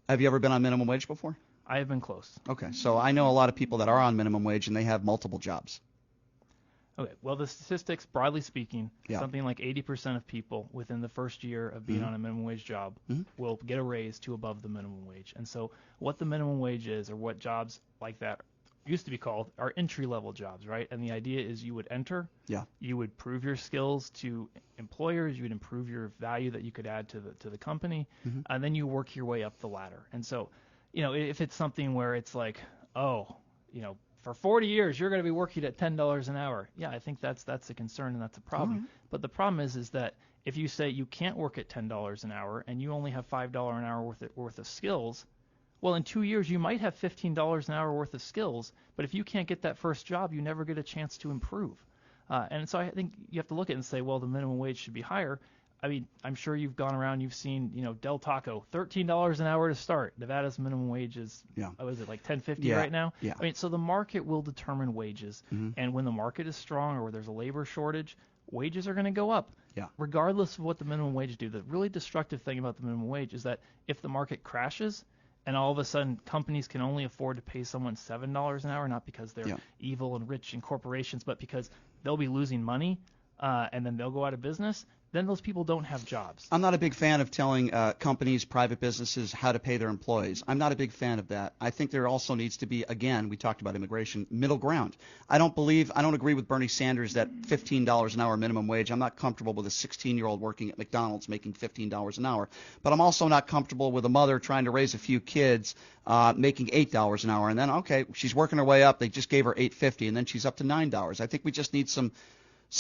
S1: Have you ever been on minimum wage before?
S2: I have been close.
S1: Okay, so I know a lot of people that are on minimum wage and they have multiple jobs.
S2: Okay, well, the statistics, broadly speaking, something like 80% of people within the first year of being on a minimum wage job will get a raise to above the minimum wage. And so what the minimum wage is, or what jobs like that used to be called, are entry-level jobs, right? And the idea is you would enter, you would prove your skills to employers, you would improve your value that you could add to the company, and then you work your way up the ladder. And so, if it's something where it's like, for 40 years you're going to be working at $10 an hour. Yeah, I think that's a concern and that's a problem. But the problem is that if you say you can't work at $10 an hour and you only have $5 an hour worth of skills, well, in 2 years you might have $15 an hour worth of skills, but if you can't get that first job, you never get a chance to improve. And so I think you have to look at it and say, well, the minimum wage should be higher. I mean, I'm sure you've gone around, you've seen, Del Taco, $13 an hour to start. Nevada's minimum wage is, what is it, like $10.50 right now?
S1: Yeah.
S2: I mean, so the market will determine wages. And when the market is strong or where there's a labor shortage, wages are going to go up. Regardless of what the minimum wage do. The really destructive thing about the minimum wage is that if the market crashes and all of a sudden companies can only afford to pay someone $7 an hour, not because they're evil and rich in corporations, but because they'll be losing money and then they'll go out of business, then those people don't have jobs.
S1: I'm not a big fan of telling companies, private businesses, how to pay their employees. I'm not a big fan of that. I think there also needs to be, again, we talked about immigration, middle ground. I don't agree with Bernie Sanders that $15 an hour minimum wage. I'm not comfortable with a 16-year-old working at McDonald's making $15 an hour. But I'm also not comfortable with a mother trying to raise a few kids making $8 an hour. And then, okay, she's working her way up. They just gave her $8.50, and then she's up to $9. I think we just need some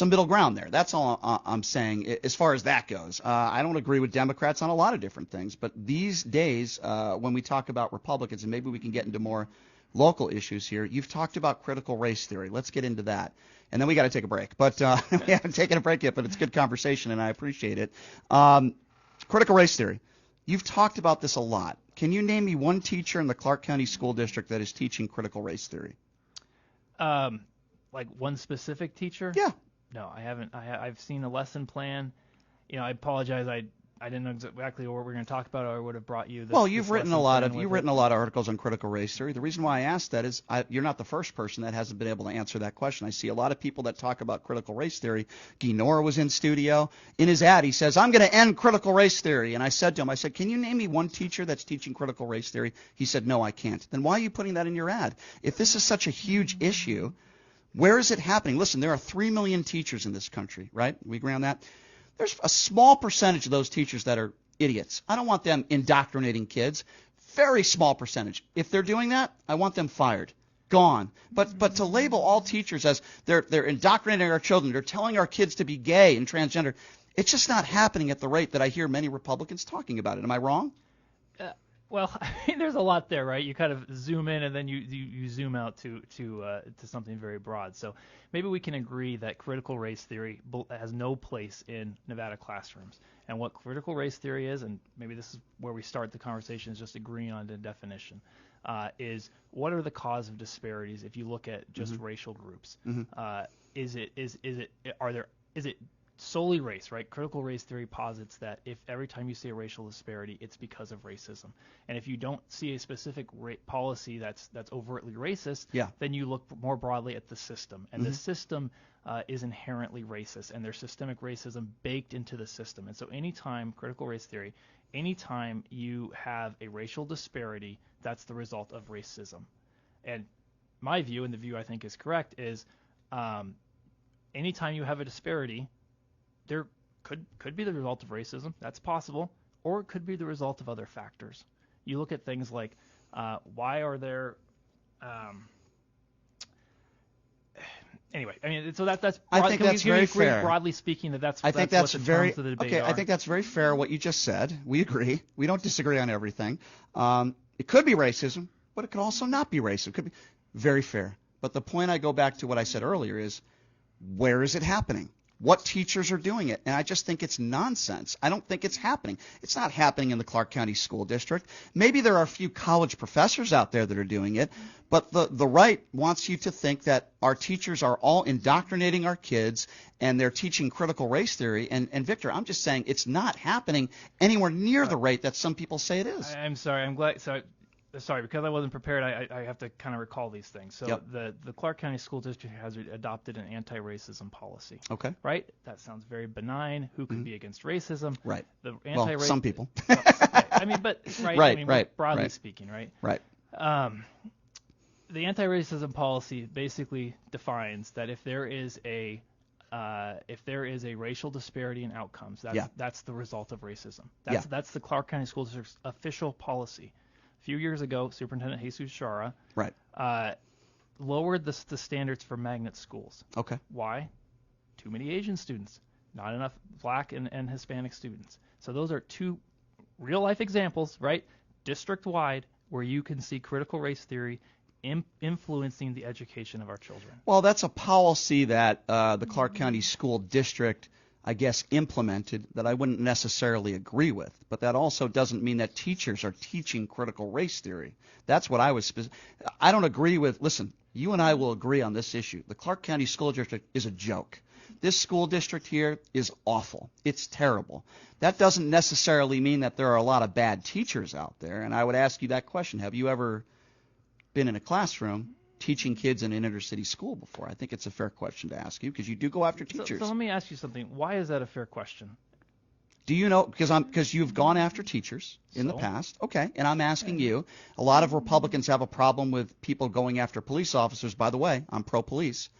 S1: middle ground there. That's all I'm saying as far as that goes. I don't agree with Democrats on a lot of different things, but these days when we talk about Republicans, and maybe we can get into more local issues here, you've talked about critical race theory. Let's get into that. And then we got to take a break. But we haven't taken a break yet, but it's good conversation, and I appreciate it. Critical race theory. You've talked about this a lot. Can you name me one teacher in the Clark County School District that is teaching critical race theory?
S2: Like one specific teacher?
S1: Yeah.
S2: No, I haven't. I've seen a lesson plan. I apologize. I didn't know exactly what we're going to talk about, or I would have brought you.
S1: You've written a lot of articles on critical race theory. The reason why I asked that is you're not the first person that hasn't been able to answer that question. I see a lot of people that talk about critical race theory. Guy Nora was in studio. In his ad, he says, "I'm going to end critical race theory." And I said to him, "Can you name me one teacher that's teaching critical race theory?" He said, "No, I can't." Then why are you putting that in your ad? If this is such a huge issue, where is it happening? Listen, there are 3 million teachers in this country, right? We agree on that? There's a small percentage of those teachers that are idiots. I don't want them indoctrinating kids. Very small percentage. If they're doing that, I want them fired. Gone. But to label all teachers as they're indoctrinating our children, they're telling our kids to be gay and transgender, it's just not happening at the rate that I hear many Republicans talking about it. Am I wrong?
S2: Well, I mean, there's a lot there, right? You kind of zoom in and then you zoom out to something very broad. So maybe we can agree that critical race theory has no place in Nevada classrooms. And what critical race theory is, and maybe this is where we start the conversation, is just agreeing on the definition, is what are the cause of disparities if you look at just racial groups? Is it solely race, right? Critical race theory posits that if every time you see a racial disparity, it's because of racism. And if you don't see a specific policy that's overtly racist, then you look more broadly at the system. And the system is inherently racist, and there's systemic racism baked into the system. And so anytime, critical race theory, anytime you have a racial disparity, that's the result of racism. And my view, and the view I think is correct, is anytime you have a disparity, there could be the result of racism. That's possible. Or it could be the result of other factors. You look at things like why are there anyway, I mean, so that's
S1: I think that's very fair.
S2: Broadly speaking, that's
S1: I think that's
S2: what the
S1: very
S2: terms of the debate
S1: okay.
S2: are.
S1: I think that's very fair what you just said. We agree. We don't disagree on everything. It could be racism, but it could also not be racism. It could be very fair. But the point I go back to what I said earlier is, where is it happening? What teachers are doing it? And I just think it's nonsense. I don't think it's happening. It's not happening in the Clark County School District. Maybe there are a few college professors out there that are doing it, but the right wants you to think that our teachers are all indoctrinating our kids and they're teaching critical race theory. And Victor, I'm just saying it's not happening anywhere near the rate that some people say it is.
S2: I'm sorry. I'm glad. Sorry, because I wasn't prepared, I have to kind of recall these things. So the Clark County School District has adopted an anti-racism policy.
S1: Okay.
S2: Right? That sounds very benign. Who could be against racism?
S1: Right.
S2: The
S1: well, some people.
S2: I mean, but broadly speaking, right?
S1: Right.
S2: The anti-racism policy basically defines that if there is a racial disparity in outcomes, that's the result of racism. That's the Clark County School District's official policy. A few years ago, Superintendent Jesus Shara lowered the standards for magnet schools.
S1: Okay.
S2: Why? Too many Asian students, not enough Black and Hispanic students. So those are two real-life examples, right, district-wide, where you can see critical race theory influencing the education of our children.
S1: Well, that's a policy that the Clark County School District, I guess, implemented that I wouldn't necessarily agree with. But that also doesn't mean that teachers are teaching critical race theory. That's what I don't agree with. Listen, you and I will agree on this issue. The Clark County School District is a joke. This school district here is awful. It's terrible. That doesn't necessarily mean that there are a lot of bad teachers out there. And I would ask you that question. Have you ever been in a classroom teaching kids in an inner city school before? I think it's a fair question to ask you because you do go after teachers.
S2: So let me ask you something. Why is that a fair question?
S1: Do you know, because you've gone after teachers in the past. Okay, and I'm asking you, a lot of Republicans have a problem with people going after police officers. By the way, I'm pro-police.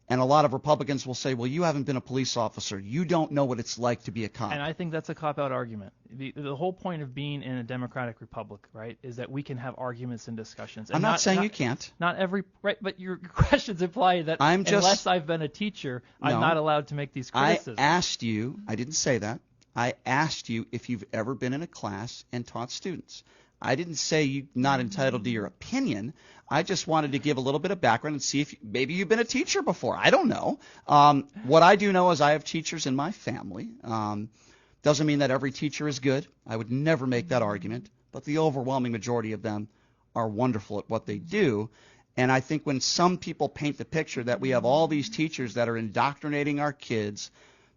S1: And a lot of Republicans will say, well, you haven't been a police officer. You don't know what it's like to be a cop.
S2: And I think that's a cop-out argument. The whole point of being in a democratic republic, right, is that we can have arguments and discussions. And
S1: I'm not saying you can't.
S2: Not every – right, but your questions imply that unless I've been a teacher, I'm not allowed to make these criticisms.
S1: I asked you – I didn't say that. I asked you if you've ever been in a class and taught students. I didn't say you're not entitled to your opinion. I just wanted to give a little bit of background and see if maybe you've been a teacher before. I don't know. What I do know is I have teachers in my family. Doesn't mean that every teacher is good. I would never make that argument. But the overwhelming majority of them are wonderful at what they do. And I think when some people paint the picture that we have all these teachers that are indoctrinating our kids,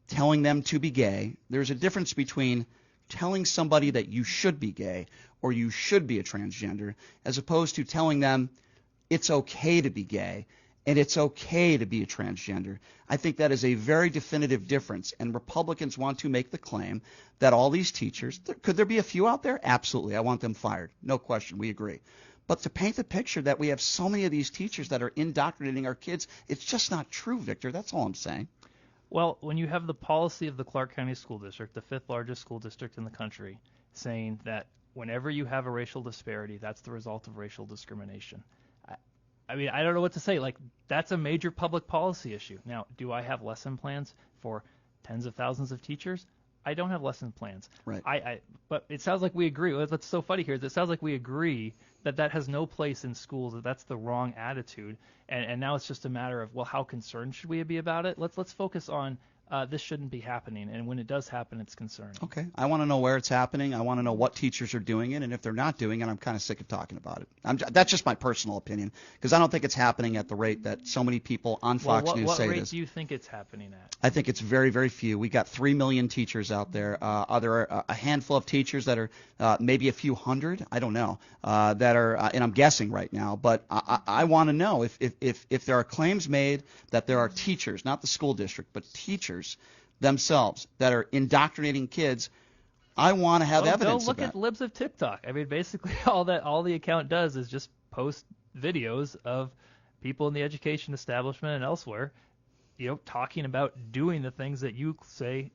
S1: telling them to be gay, there's a difference between telling somebody that you should be gay or you should be a transgender as opposed to telling them it's okay to be gay and it's okay to be a transgender. I think that is a very definitive difference, and Republicans want to make the claim that all these teachers, could there be a few out there? Absolutely. I want them fired. No question. We agree. But to paint the picture that we have so many of these teachers that are indoctrinating our kids, it's just not true, Victor. That's all I'm saying.
S2: Well, when you have the policy of the Clark County School District, the fifth largest school district in the country, saying that whenever you have a racial disparity, that's the result of racial discrimination. I mean, I don't know what to say. Like, that's a major public policy issue. Now, do I have lesson plans for tens of thousands of teachers? I don't have lesson plans.
S1: Right.
S2: But it sounds like we agree. What's so funny here is it sounds like we agree that has no place in schools, that that's the wrong attitude. And now it's just a matter of, well, how concerned should we be about it? Let's focus on this shouldn't be happening. And when it does happen, it's concerning.
S1: Okay. I want to know where it's happening. I want to know what teachers are doing it. And if they're not doing it, I'm kind of sick of talking about it. That's just my personal opinion, because I don't think it's happening at the rate that so many people on Fox News say it is.
S2: What rate do you think it's happening at?
S1: I think it's very, very few. We got 3 million teachers out there. Are there a handful of teachers that are maybe a few hundred? I don't know. That are, and I'm guessing right now. But I want to know if there are claims made that there are teachers, not the school district, but teachers themselves that are indoctrinating kids. I want to have evidence
S2: go look
S1: of that.
S2: at Libs of TikTok. I mean, basically all the account does is just post videos of people in the education establishment and elsewhere, talking about doing the things that you say,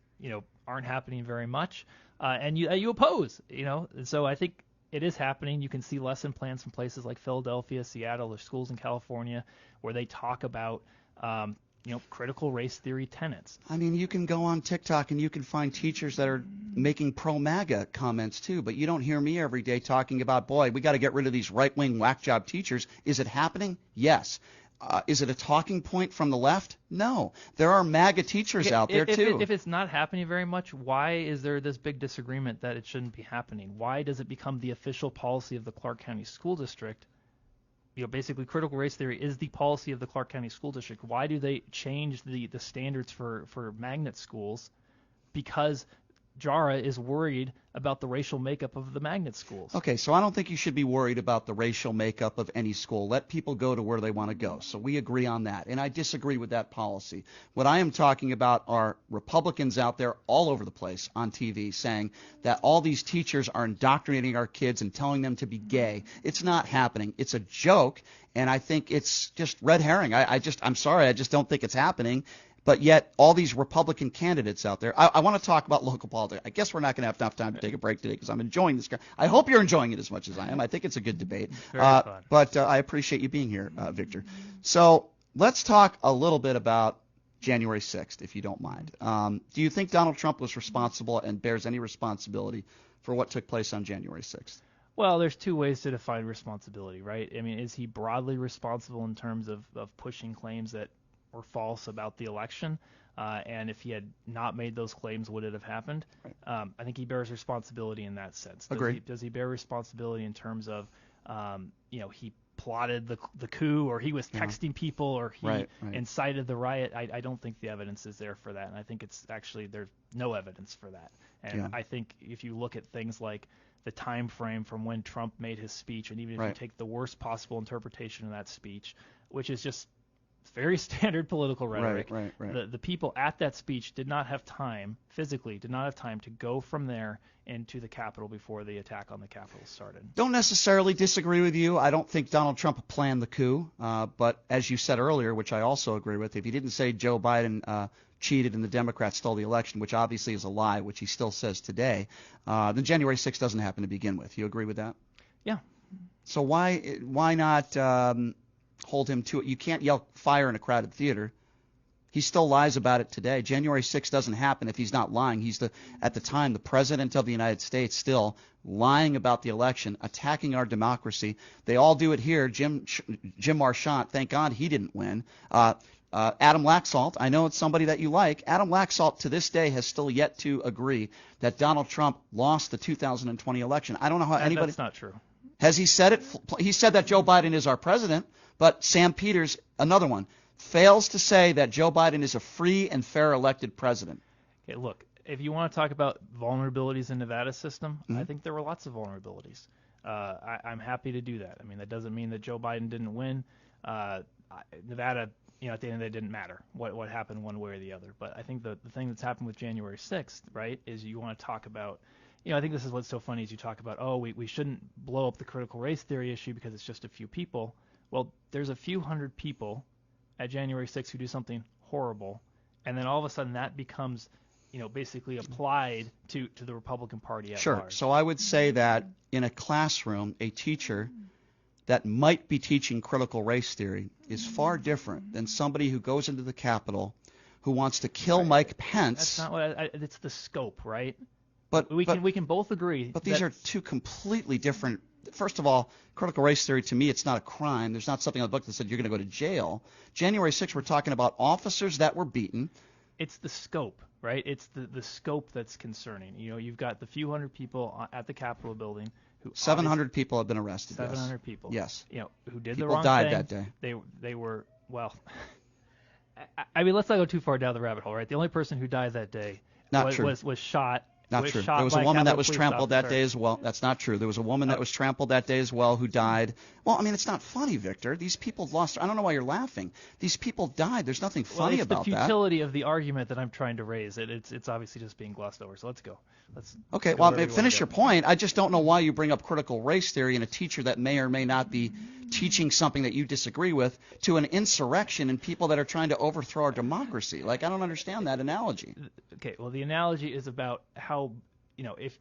S2: aren't happening very much, and you oppose, And so I think it is happening. You can see lesson plans from places like Philadelphia, Seattle, or schools in California where they talk about critical race theory tenets.
S1: I mean, you can go on TikTok and you can find teachers that are making pro-MAGA comments too, but you don't hear me every day talking about, boy, we got to get rid of these right-wing whack job teachers. Is it happening? Yes. Is it a talking point from the left? No. There are MAGA teachers out there too.
S2: If it's not happening very much, why is there this big disagreement that it shouldn't be happening? Why does it become the official policy of the Clark County School District? Basically critical race theory is the policy of the Clark County School District. Why do they change the standards for magnet schools? Because JARA is worried about the racial makeup of the magnet schools.
S1: Okay, so I don't think you should be worried about the racial makeup of any school. Let people go to where they want to go. So we agree on that, and I disagree with that policy. What I am talking about are Republicans out there all over the place on TV saying that all these teachers are indoctrinating our kids and telling them to be gay. It's not happening. It's a joke, and I think it's just red herring. I'm sorry, I just don't think it's happening. But yet all these Republican candidates out there, I want to talk about local politics. I guess we're not going to have enough time to take a break today because I'm enjoying this. I hope you're enjoying it as much as I am. I think it's a good debate.
S2: Very fun.
S1: But I appreciate you being here, Victor. So let's talk a little bit about January 6th, if you don't mind. Do you think Donald Trump was responsible and bears any responsibility for what took place on January 6th?
S2: Well, there's two ways to define responsibility, right? I mean, is he broadly responsible in terms of pushing claims that were false about the election, and if he had not made those claims, would it have happened? Right. I think he bears responsibility in that sense. Does he bear responsibility in terms of, he plotted the coup, or he was texting people, or he incited the riot? I don't think the evidence is there for that, and I think it's actually there's no evidence for that. And I think if you look at things like the time frame from when Trump made his speech, and even if you take the worst possible interpretation of that speech, which is just very standard political rhetoric. The people at that speech did not have time, physically, to go from there into the Capitol before the attack on the Capitol started.
S1: Don't necessarily disagree with you. I don't think Donald Trump planned the coup. But as you said earlier, which I also agree with, if he didn't say Joe Biden cheated and the Democrats stole the election, which obviously is a lie, which he still says today, then January 6th doesn't happen to begin with. You agree with that?
S2: Yeah.
S1: So why not hold him to it? You can't yell fire in a crowded theater. He still lies about it today. January 6th doesn't happen if he's not lying. He's at the time the president of the United States, still lying about the election, attacking our democracy. They all do it here. Jim Marchant, thank God he didn't win. Adam Laxalt, I know it's somebody that you like. Adam Laxalt to this day has still yet to agree that Donald Trump lost the 2020 election. I don't know how anybody.
S2: That's not true.
S1: Has he said it? He said that Joe Biden is our president, but Sam Peters, another one, fails to say that Joe Biden is a free and fair elected president.
S2: Okay, look, if you want to talk about vulnerabilities in Nevada's system, I think there were lots of vulnerabilities. I'm happy to do that. I mean, that doesn't mean that Joe Biden didn't win. Nevada, at the end of the day, didn't matter what happened one way or the other. But I think the thing that's happened with January 6th, right, is you want to talk about, I think this is what's so funny is you talk about, we shouldn't blow up the critical race theory issue because it's just a few people. Well, there's a few hundred people at January 6th who do something horrible, and then all of a sudden that becomes, basically applied to the Republican Party at large.
S1: So I would say that in a classroom, a teacher that might be teaching critical race theory is far different than somebody who goes into the Capitol who wants to kill Mike Pence.
S2: That's not what it's the scope, right?
S1: But
S2: we can both agree.
S1: But these are two completely different. First of all, critical race theory, to me, it's not a crime. There's not something on the book that said you're going to go to jail. January 6th, we're talking about officers that were beaten.
S2: it's the scope, right? It's the scope that's concerning. You've got the few hundred people at the Capitol building who
S1: 700 people have been arrested.
S2: 700
S1: yes.
S2: people.
S1: Yes.
S2: Who did
S1: people
S2: the wrong
S1: died
S2: thing.
S1: that day.
S2: They were well. I mean, let's not go too far down the rabbit hole, right? The only person who died that day was shot.
S1: Not true. There was a woman that was trampled that day as well. That's not true. There was a woman that was trampled that day as well who died. Well, I mean, it's not funny, Victor. These people lost. I don't know why you're laughing. These people died. There's nothing funny about that.
S2: It's the futility of the argument that I'm trying to raise. It's obviously just being glossed over. So let's go.
S1: Okay. Well, finish your point. I just don't know why you bring up critical race theory and a teacher that may or may not be teaching something that you disagree with to an insurrection and people that are trying to overthrow our democracy. Like, I don't understand that analogy.
S2: Okay. Well, the analogy is about how.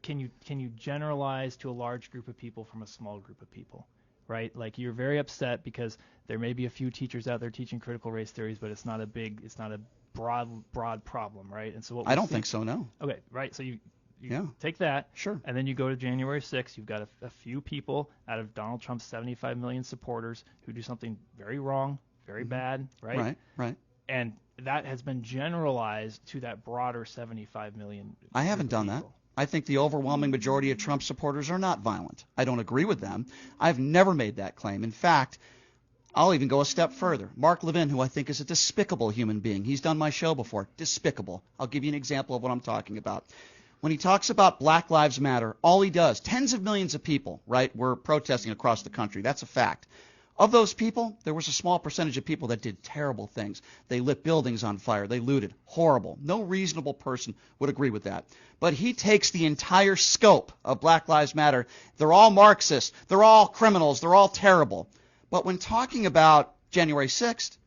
S2: Can you generalize to a large group of people from a small group of people, right? Like, you're very upset because there may be a few teachers out there teaching critical race theories, but it's not a broad problem, right? And so
S1: I don't think so, no.
S2: Okay, right. So you
S1: Yeah.
S2: take that,
S1: Sure.
S2: and then you go to January 6th. You've got a few people out of Donald Trump's 75 million supporters who do something very wrong, very bad, right?
S1: Right.
S2: And that has been generalized to that broader 75 million.
S1: I haven't done that. I think the overwhelming majority of Trump supporters are not violent. I don't agree with them. I've never made that claim. In fact, I'll even go a step further. Mark Levin, who I think is a despicable human being. He's done my show before. Despicable. I'll give you an example of what I'm talking about. When he talks about Black Lives Matter, all he does, tens of millions of people, right, were protesting across the country. That's a fact. Of those people, there was a small percentage of people that did terrible things. They lit buildings on fire. They looted. Horrible. No reasonable person would agree with that. But he takes the entire scope of Black Lives Matter. They're all Marxists. They're all criminals. They're all terrible. But when talking about January 6th,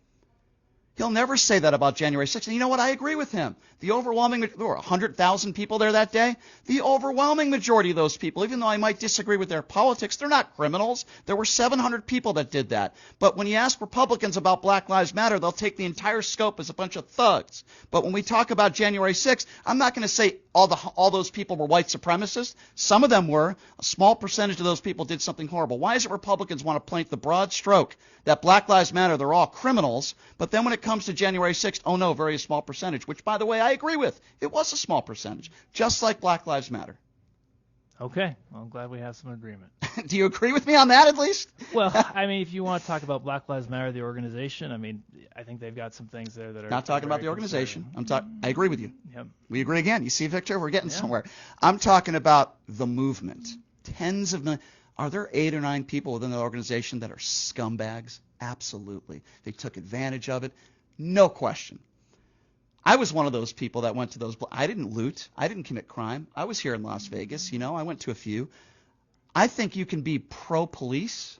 S1: he'll never say that about January 6th. And you know what? I agree with him. There were 100,000 people there that day. The overwhelming majority of those people, even though I might disagree with their politics, they're not criminals. There were 700 people that did that. But when you ask Republicans about Black Lives Matter, they'll take the entire scope as a bunch of thugs. But when we talk about January 6th, I'm not going to say all those people were white supremacists. Some of them were. A small percentage of those people did something horrible. Why is it Republicans want to paint the broad stroke that Black Lives Matter, they're all criminals, but then when it comes to January 6th, oh no, very small percentage, which, by the way, I agree with. It was a small percentage, just like Black Lives Matter.
S2: Okay. Well, I'm glad we have some agreement.
S1: Do you agree with me on that at least?
S2: Well, I mean, if you want to talk about Black Lives Matter, the organization, I mean, I think they've got some things there that are
S1: not talking about the organization. I agree with you.
S2: Yep.
S1: We agree again. You see, Victor, we're getting somewhere. I'm talking about the movement. Tens of millions. Are there 8 or 9 people within the organization that are scumbags? Absolutely. They took advantage of it. No question. I was one of those people that went to those. I didn't loot. I didn't commit crime. I was here in Las Vegas. I went to a few. I think you can be pro-police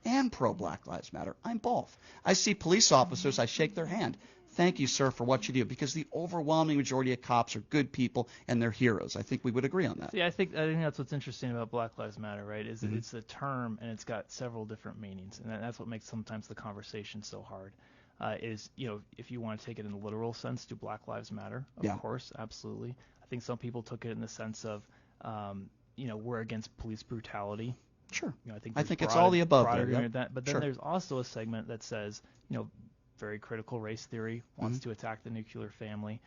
S1: and pro-Black Lives Matter. I'm both. I see police officers. I shake their hand. Thank you, sir, for what you do, because the overwhelming majority of cops are good people and they're heroes. I think we would agree on that.
S2: See, I think that's what's interesting about Black Lives Matter, right? Is that it's a term and it's got several different meanings, and that's what makes sometimes the conversation so hard. If you want to take it in the literal sense, do Black Lives Matter? Of course, absolutely. I think some people took it in the sense of, we're against police brutality.
S1: Sure.
S2: I think
S1: it's all the above there.
S2: That. But then there's also a segment that says, very critical race theory wants to attack the nuclear family,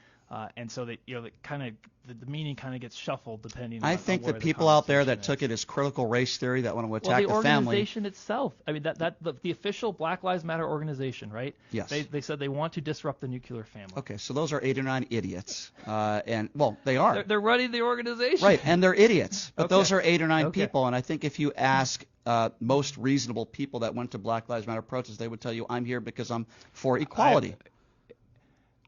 S2: and so that the meaning kind of gets shuffled depending.
S1: I think that people out there that took it as critical race theory that want to attack the family.
S2: The organization itself. I mean, the official Black Lives Matter organization, right?
S1: Yes.
S2: They said they want to disrupt the nuclear family.
S1: Okay, so those are 8 or 9 idiots, they are.
S2: They're running the organization.
S1: Right, and they're idiots. But those are 8 or 9 people, and I think if you ask most reasonable people that went to Black Lives Matter protests, they would tell you, I'm here because I'm for equality.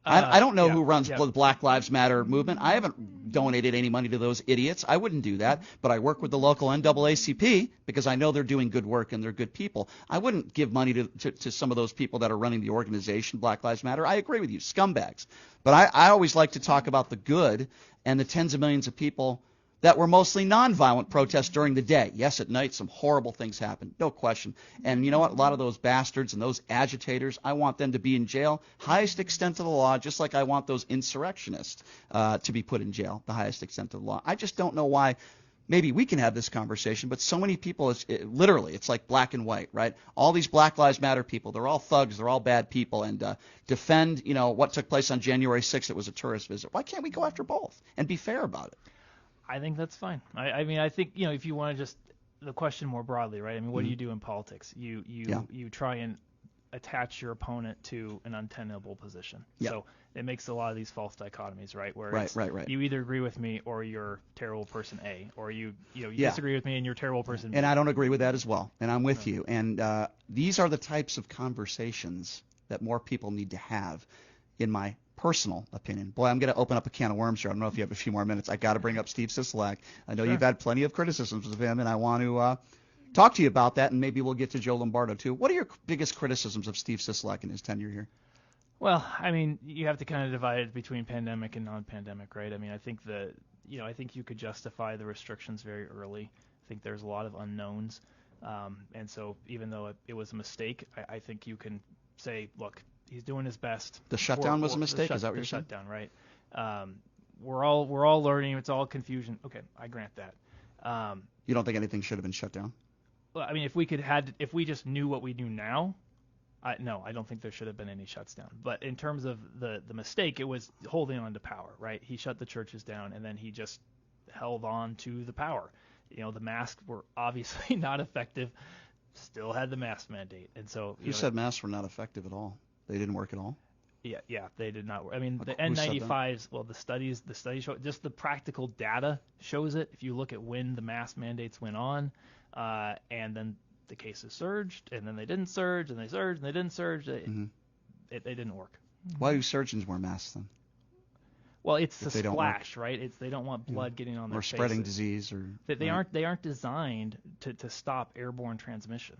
S1: I don't know who runs the Black Lives Matter movement. I haven't donated any money to those idiots. I wouldn't do that. But I work with the local NAACP because I know they're doing good work and they're good people. I wouldn't give money to some of those people that are running the organization, Black Lives Matter. I agree with you, scumbags. But I always like to talk about the good and the tens of millions of people that were mostly nonviolent protests during the day. Yes, at night some horrible things happened, no question. And you know what? A lot of those bastards and those agitators, I want them to be in jail, highest extent of the law, just like I want those insurrectionists to be put in jail, the highest extent of the law. I just don't know why maybe we can have this conversation, but so many people, literally, it's like black and white, right? All these Black Lives Matter people, they're all thugs, they're all bad people, and defend, what took place on January 6th. It was a tourist visit. Why can't we go after both and be fair about it?
S2: I think that's fine. I mean, I think, if you want to just the question more broadly, right? I mean, what do you do in politics? You try and attach your opponent to an untenable position.
S1: Yeah.
S2: So it makes a lot of these false dichotomies, right? Where
S1: right.
S2: You either agree with me or you're terrible person A, or you disagree with me and you're terrible person B.
S1: And I don't agree with that as well. And I'm with you. And these are the types of conversations that more people need to have, in my personal opinion. Boy, I'm going to open up a can of worms here. I don't know if you have a few more minutes. I got to bring up Steve Sisolak. I know You've had plenty of criticisms of him, and I want to talk to you about that, and maybe we'll get to Joe Lombardo too. What are your biggest criticisms of Steve Sisolak in his tenure here?
S2: Well, I mean, you have to kind of divide it between pandemic and non-pandemic, right? I mean, I think I think you could justify the restrictions very early. I think there's a lot of unknowns, and so even though it was a mistake, I think you can say, look, he's doing his best.
S1: The shutdown was a mistake. Is that what you're saying?
S2: The shutdown, right? We're all learning. It's all confusion. Okay, I grant that.
S1: You don't think anything should have been shut down?
S2: Well, I mean, if we just knew what we knew now, no, I don't think there should have been any shuts down. But in terms of the mistake, it was holding on to power, right? He shut the churches down, and then he just held on to the power. The masks were obviously not effective. Still had the mask mandate, and so
S1: you said masks were not effective at all. They didn't work at all.
S2: Yeah, they did not work. I mean, the N95s. Well, the studies show, just the practical data shows it. If you look at when the mask mandates went on, and then the cases surged, and then they didn't surge, and they surged, and they didn't surge. They didn't work.
S1: Why do surgeons wear masks then?
S2: Well, it's the splash, right? They don't want blood getting on their faces.
S1: Or spreading disease, or
S2: they aren't designed to stop airborne transmission.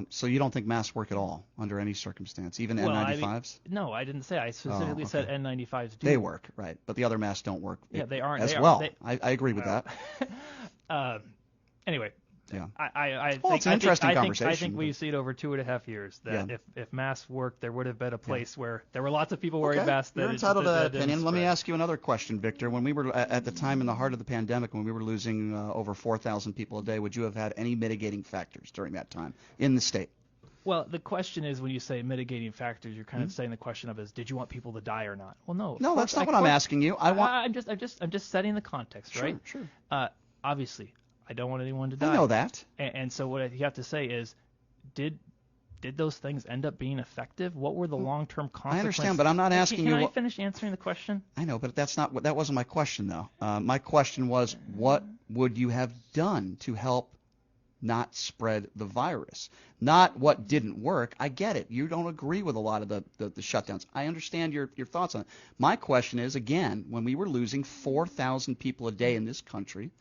S1: So you don't think masks work at all under any circumstance, even N95s?
S2: No, I didn't say. I specifically said N95s do.
S1: They work, right? But the other masks don't work.
S2: Yeah, they aren't
S1: as well. I agree with that.
S2: Anyway.
S1: Yeah.
S2: It's
S1: an interesting conversation.
S2: I think we see it over 2.5 years that if masks worked, there would have been a place where there were lots of people wearing masks.
S1: You're entitled to that opinion. Let me ask you another question, Victor. When we were at the time in the heart of the pandemic, when we were losing over 4,000 people a day, would you have had any mitigating factors during that time in the state?
S2: Well, the question is, when you say mitigating factors, you're kind of saying the question of did you want people to die or not? Well, no.
S1: No, that's not what I'm asking you.
S2: I'm just setting the context, right?
S1: Sure.
S2: Obviously, I don't want anyone to die.
S1: I know that.
S2: And so what you have to say is, did those things end up being effective? What were the long-term consequences?
S1: I understand, but I'm not asking you.
S2: Can I finish answering the question?
S1: I know, but that wasn't my question, though. My question was, what would you have done to help not spread the virus? Not what didn't work. I get it. You don't agree with a lot of the shutdowns. I understand your thoughts on it. My question is, again, when we were losing 4,000 people a day in this country,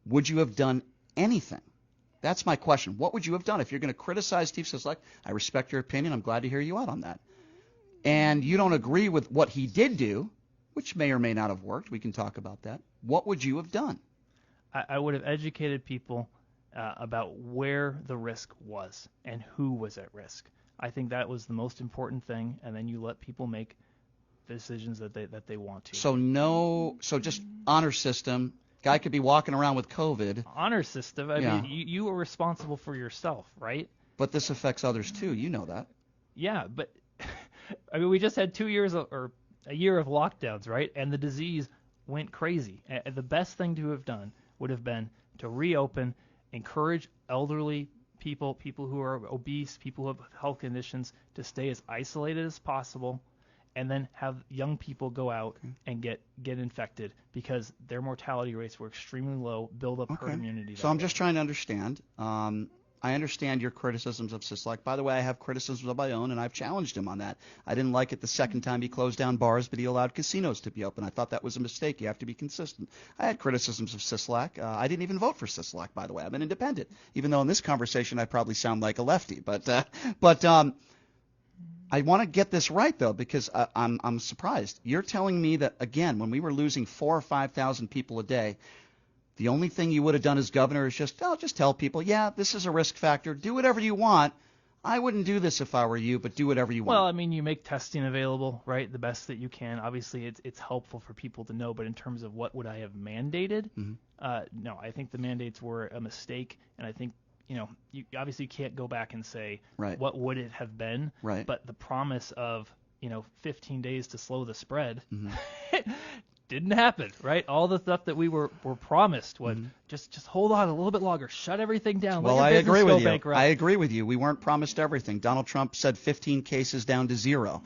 S1: would you have done anything? That's my question. What would you have done? If you're going to criticize Steve Sisolak, I respect your opinion. I'm glad to hear you out on that. And you don't agree with what he did do, which may or may not have worked. We can talk about that. What would you have done?
S2: I would have educated people about where the risk was and who was at risk. I think that was the most important thing, and then you let people make the decisions that they want to.
S1: So just honor system. Guy could be walking around with COVID.
S2: Honor system. I mean, you are responsible for yourself, right?
S1: But this affects others too. You know that.
S2: Yeah, but I mean, we just had 2 years or a year of lockdowns, right? And the disease went crazy. And the best thing to have done would have been to reopen, encourage elderly people who are obese, people who have health conditions, to stay as isolated as possible, and then have young people go out and get infected because their mortality rates were extremely low, build up herd immunity.
S1: So I'm just trying to understand. I understand your criticisms of Sisolak. By the way, I have criticisms of my own, and I've challenged him on that. I didn't like it the second time he closed down bars, but he allowed casinos to be open. I thought that was a mistake. You have to be consistent. I had criticisms of Sisolak. I didn't even vote for Sisolak, by the way. I'm an independent, even though in this conversation I probably sound like a lefty. But I want to get this right, though, because I'm surprised. You're telling me that, again, when we were losing 4,000 or 5,000 people a day, the only thing you would have done as governor is just tell people, yeah, this is a risk factor. Do whatever you want. I wouldn't do this if I were you, but do whatever you want.
S2: Well, I mean, you make testing available, right? The best that you can. Obviously, it's helpful for people to know, but in terms of what would I have mandated, no, I think the mandates were a mistake, and I think, you obviously can't go back and say what would it have been, but the promise of 15 days to slow the spread didn't happen, right? All the stuff that we were promised was just hold on a little bit longer, shut everything down.
S1: Well,
S2: I
S1: agree with you.
S2: Bankrupt.
S1: I agree with you. We weren't promised everything. Donald Trump said 15 cases down to 0.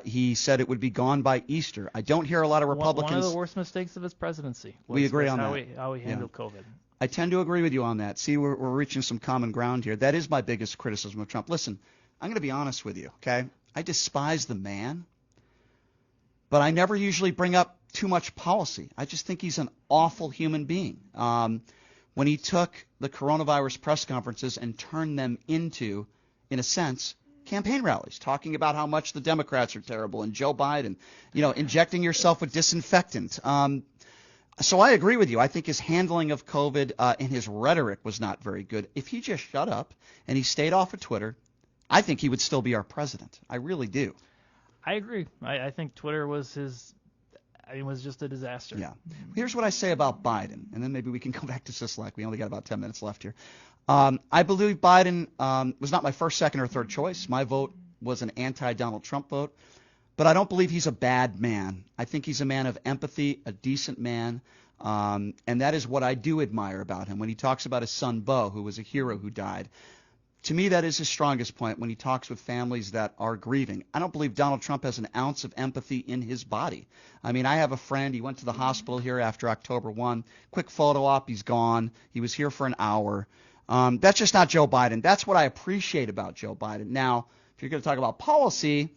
S1: He said it would be gone by Easter. I don't hear a lot of Republicans.
S2: One of the worst mistakes of his presidency.
S1: We agree on that.
S2: How he handled COVID.
S1: I tend to agree with you on that. See, we're reaching some common ground here. That is my biggest criticism of Trump. Listen, I'm going to be honest with you, okay? I despise the man, but I never usually bring up too much policy. I just think he's an awful human being. When he took the coronavirus press conferences and turned them into, in a sense, campaign rallies, talking about how much the Democrats are terrible and Joe Biden, injecting yourself with disinfectant. So I agree with you. I think his handling of COVID and his rhetoric was not very good. If he just shut up and he stayed off of Twitter, I think he would still be our president. I really do.
S2: I agree. I think Twitter was was just a disaster.
S1: Yeah. Here's what I say about Biden, and then maybe we can go back to Sisolak. We only got about 10 minutes left here. I believe Biden was not my first, second, or third choice. My vote was an anti-Donald Trump vote. But I don't believe he's a bad man. I think he's a man of empathy, a decent man, and that is what I do admire about him. When he talks about his son, Beau, who was a hero who died, to me that is his strongest point when he talks with families that are grieving. I don't believe Donald Trump has an ounce of empathy in his body. I mean, I have a friend. He went to the hospital here after October 1. Quick photo op. He's gone. He was here for an hour. That's just not Joe Biden. That's what I appreciate about Joe Biden. Now, if you're going to talk about policy,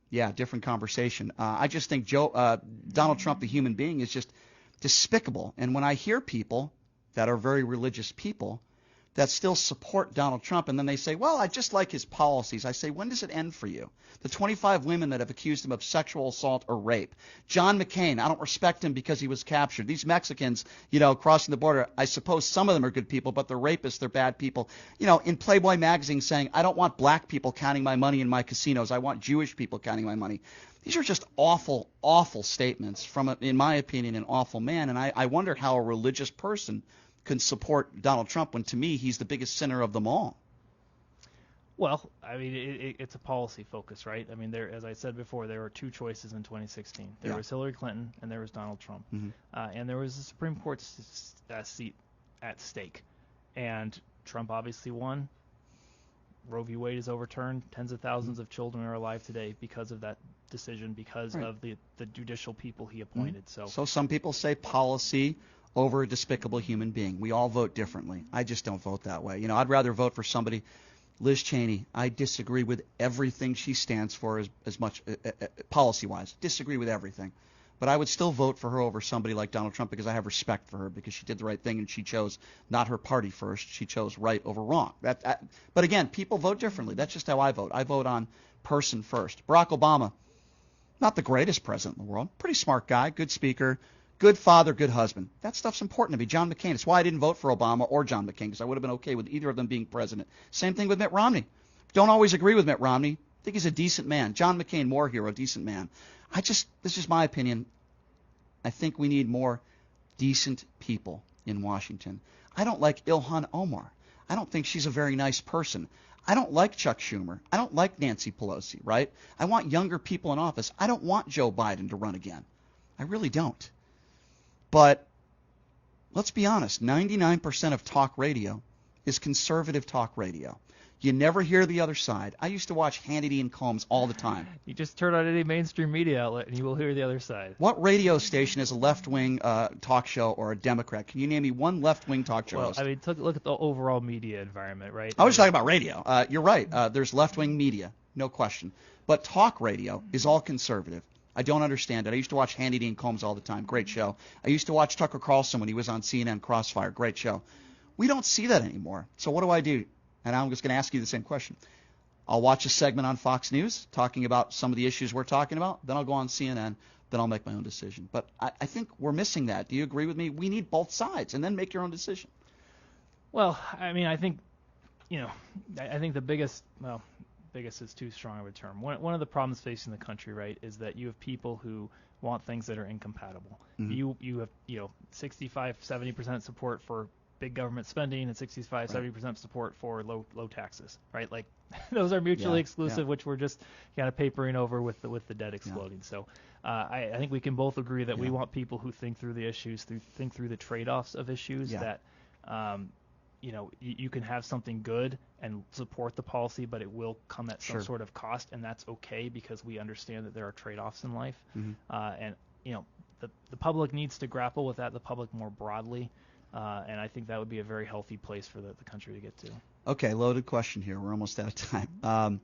S1: yeah, different conversation. I just think Donald Trump, the human being, is just despicable. And when I hear people that are very religious people that still support Donald Trump, and then they say, well, I just like his policies. I say, when does it end for you? The 25 women that have accused him of sexual assault or rape. John McCain, I don't respect him because he was captured. These Mexicans, crossing the border, I suppose some of them are good people, but they're rapists, they're bad people. In Playboy magazine saying, I don't want black people counting my money in my casinos. I want Jewish people counting my money. These are just awful, awful statements from, in my opinion, an awful man. And I wonder how a religious person can support Donald Trump when, to me, he's the biggest sinner of them all.
S2: Well, I mean, it's a policy focus, right? I mean, as I said before, there were two choices in 2016. There was Hillary Clinton and there was Donald Trump. And there was a Supreme Court seat at stake. And Trump obviously won. Roe v. Wade is overturned. Tens of thousands of children are alive today because of that decision, because of the judicial people he appointed. So
S1: some people say policy over a despicable human being. We all vote differently. I just don't vote that way. I'd rather vote for somebody. Liz Cheney, I disagree with everything she stands for as much policy-wise. Disagree with everything. But I would still vote for her over somebody like Donald Trump because I have respect for her, because she did the right thing and she chose not her party first. She chose right over wrong. But again, people vote differently. That's just how I vote. I vote on person first. Barack Obama, not the greatest president in the world. Pretty smart guy, good speaker, good father, good husband. That stuff's important to me. John McCain. It's why I didn't vote for Obama or John McCain, because I would have been okay with either of them being president. Same thing with Mitt Romney. Don't always agree with Mitt Romney. I think he's a decent man. John McCain, more hero, decent man. This is my opinion. I think we need more decent people in Washington. I don't like Ilhan Omar. I don't think she's a very nice person. I don't like Chuck Schumer. I don't like Nancy Pelosi, right? I want younger people in office. I don't want Joe Biden to run again. I really don't. But let's be honest, 99% of talk radio is conservative talk radio. You never hear the other side. I used to watch Hannity and Combs all the time.
S2: You just turn on any mainstream media outlet and you will hear the other side.
S1: What radio station is a left-wing talk show or a Democrat? Can you name me one left-wing talk show host?
S2: I mean, look at the overall media environment, right?
S1: I was talking about radio. You're right. There's left-wing media, no question. But talk radio is all conservative. I don't understand it. I used to watch Hannity and Combs all the time. Great show. I used to watch Tucker Carlson when he was on CNN Crossfire. Great show. We don't see that anymore. So what do? And I'm just going to ask you the same question. I'll watch a segment on Fox News talking about some of the issues we're talking about. Then I'll go on CNN. Then I'll make my own decision. But I think we're missing that. Do you agree with me? We need both sides, and then make your own decision.
S2: Well, I mean, I think I think the biggest is too strong of a term. One of the problems facing the country, right, is that you have people who want things that are incompatible.
S1: Mm-hmm.
S2: You have 65-70% support for big government spending and 65-70% support for low taxes, right? Like those are mutually exclusive, which we're just kind of papering over with the debt exploding. So I think we can both agree that we want people who think through the issues, think through the trade-offs of issues. That you can have something good and support the policy, but it will come at some sort of cost, and that's okay because we understand that there are trade-offs in life. And the public needs to grapple with that, the public more broadly. And I think that would be a very healthy place for the country to get to.
S1: Okay, loaded question here. We're almost out of time.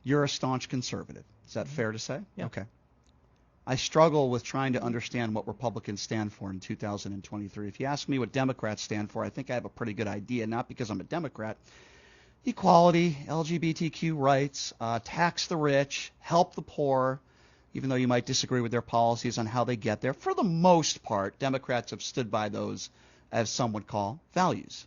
S1: You're a staunch conservative. Is that fair to say?
S2: Yeah.
S1: Okay. I struggle with trying to understand what Republicans stand for in 2023. If you ask me what Democrats stand for, I think I have a pretty good idea, not because I'm a Democrat. Equality, LGBTQ rights, tax the rich, help the poor, even though you might disagree with their policies on how they get there. For the most part, Democrats have stood by those, as some would call, values.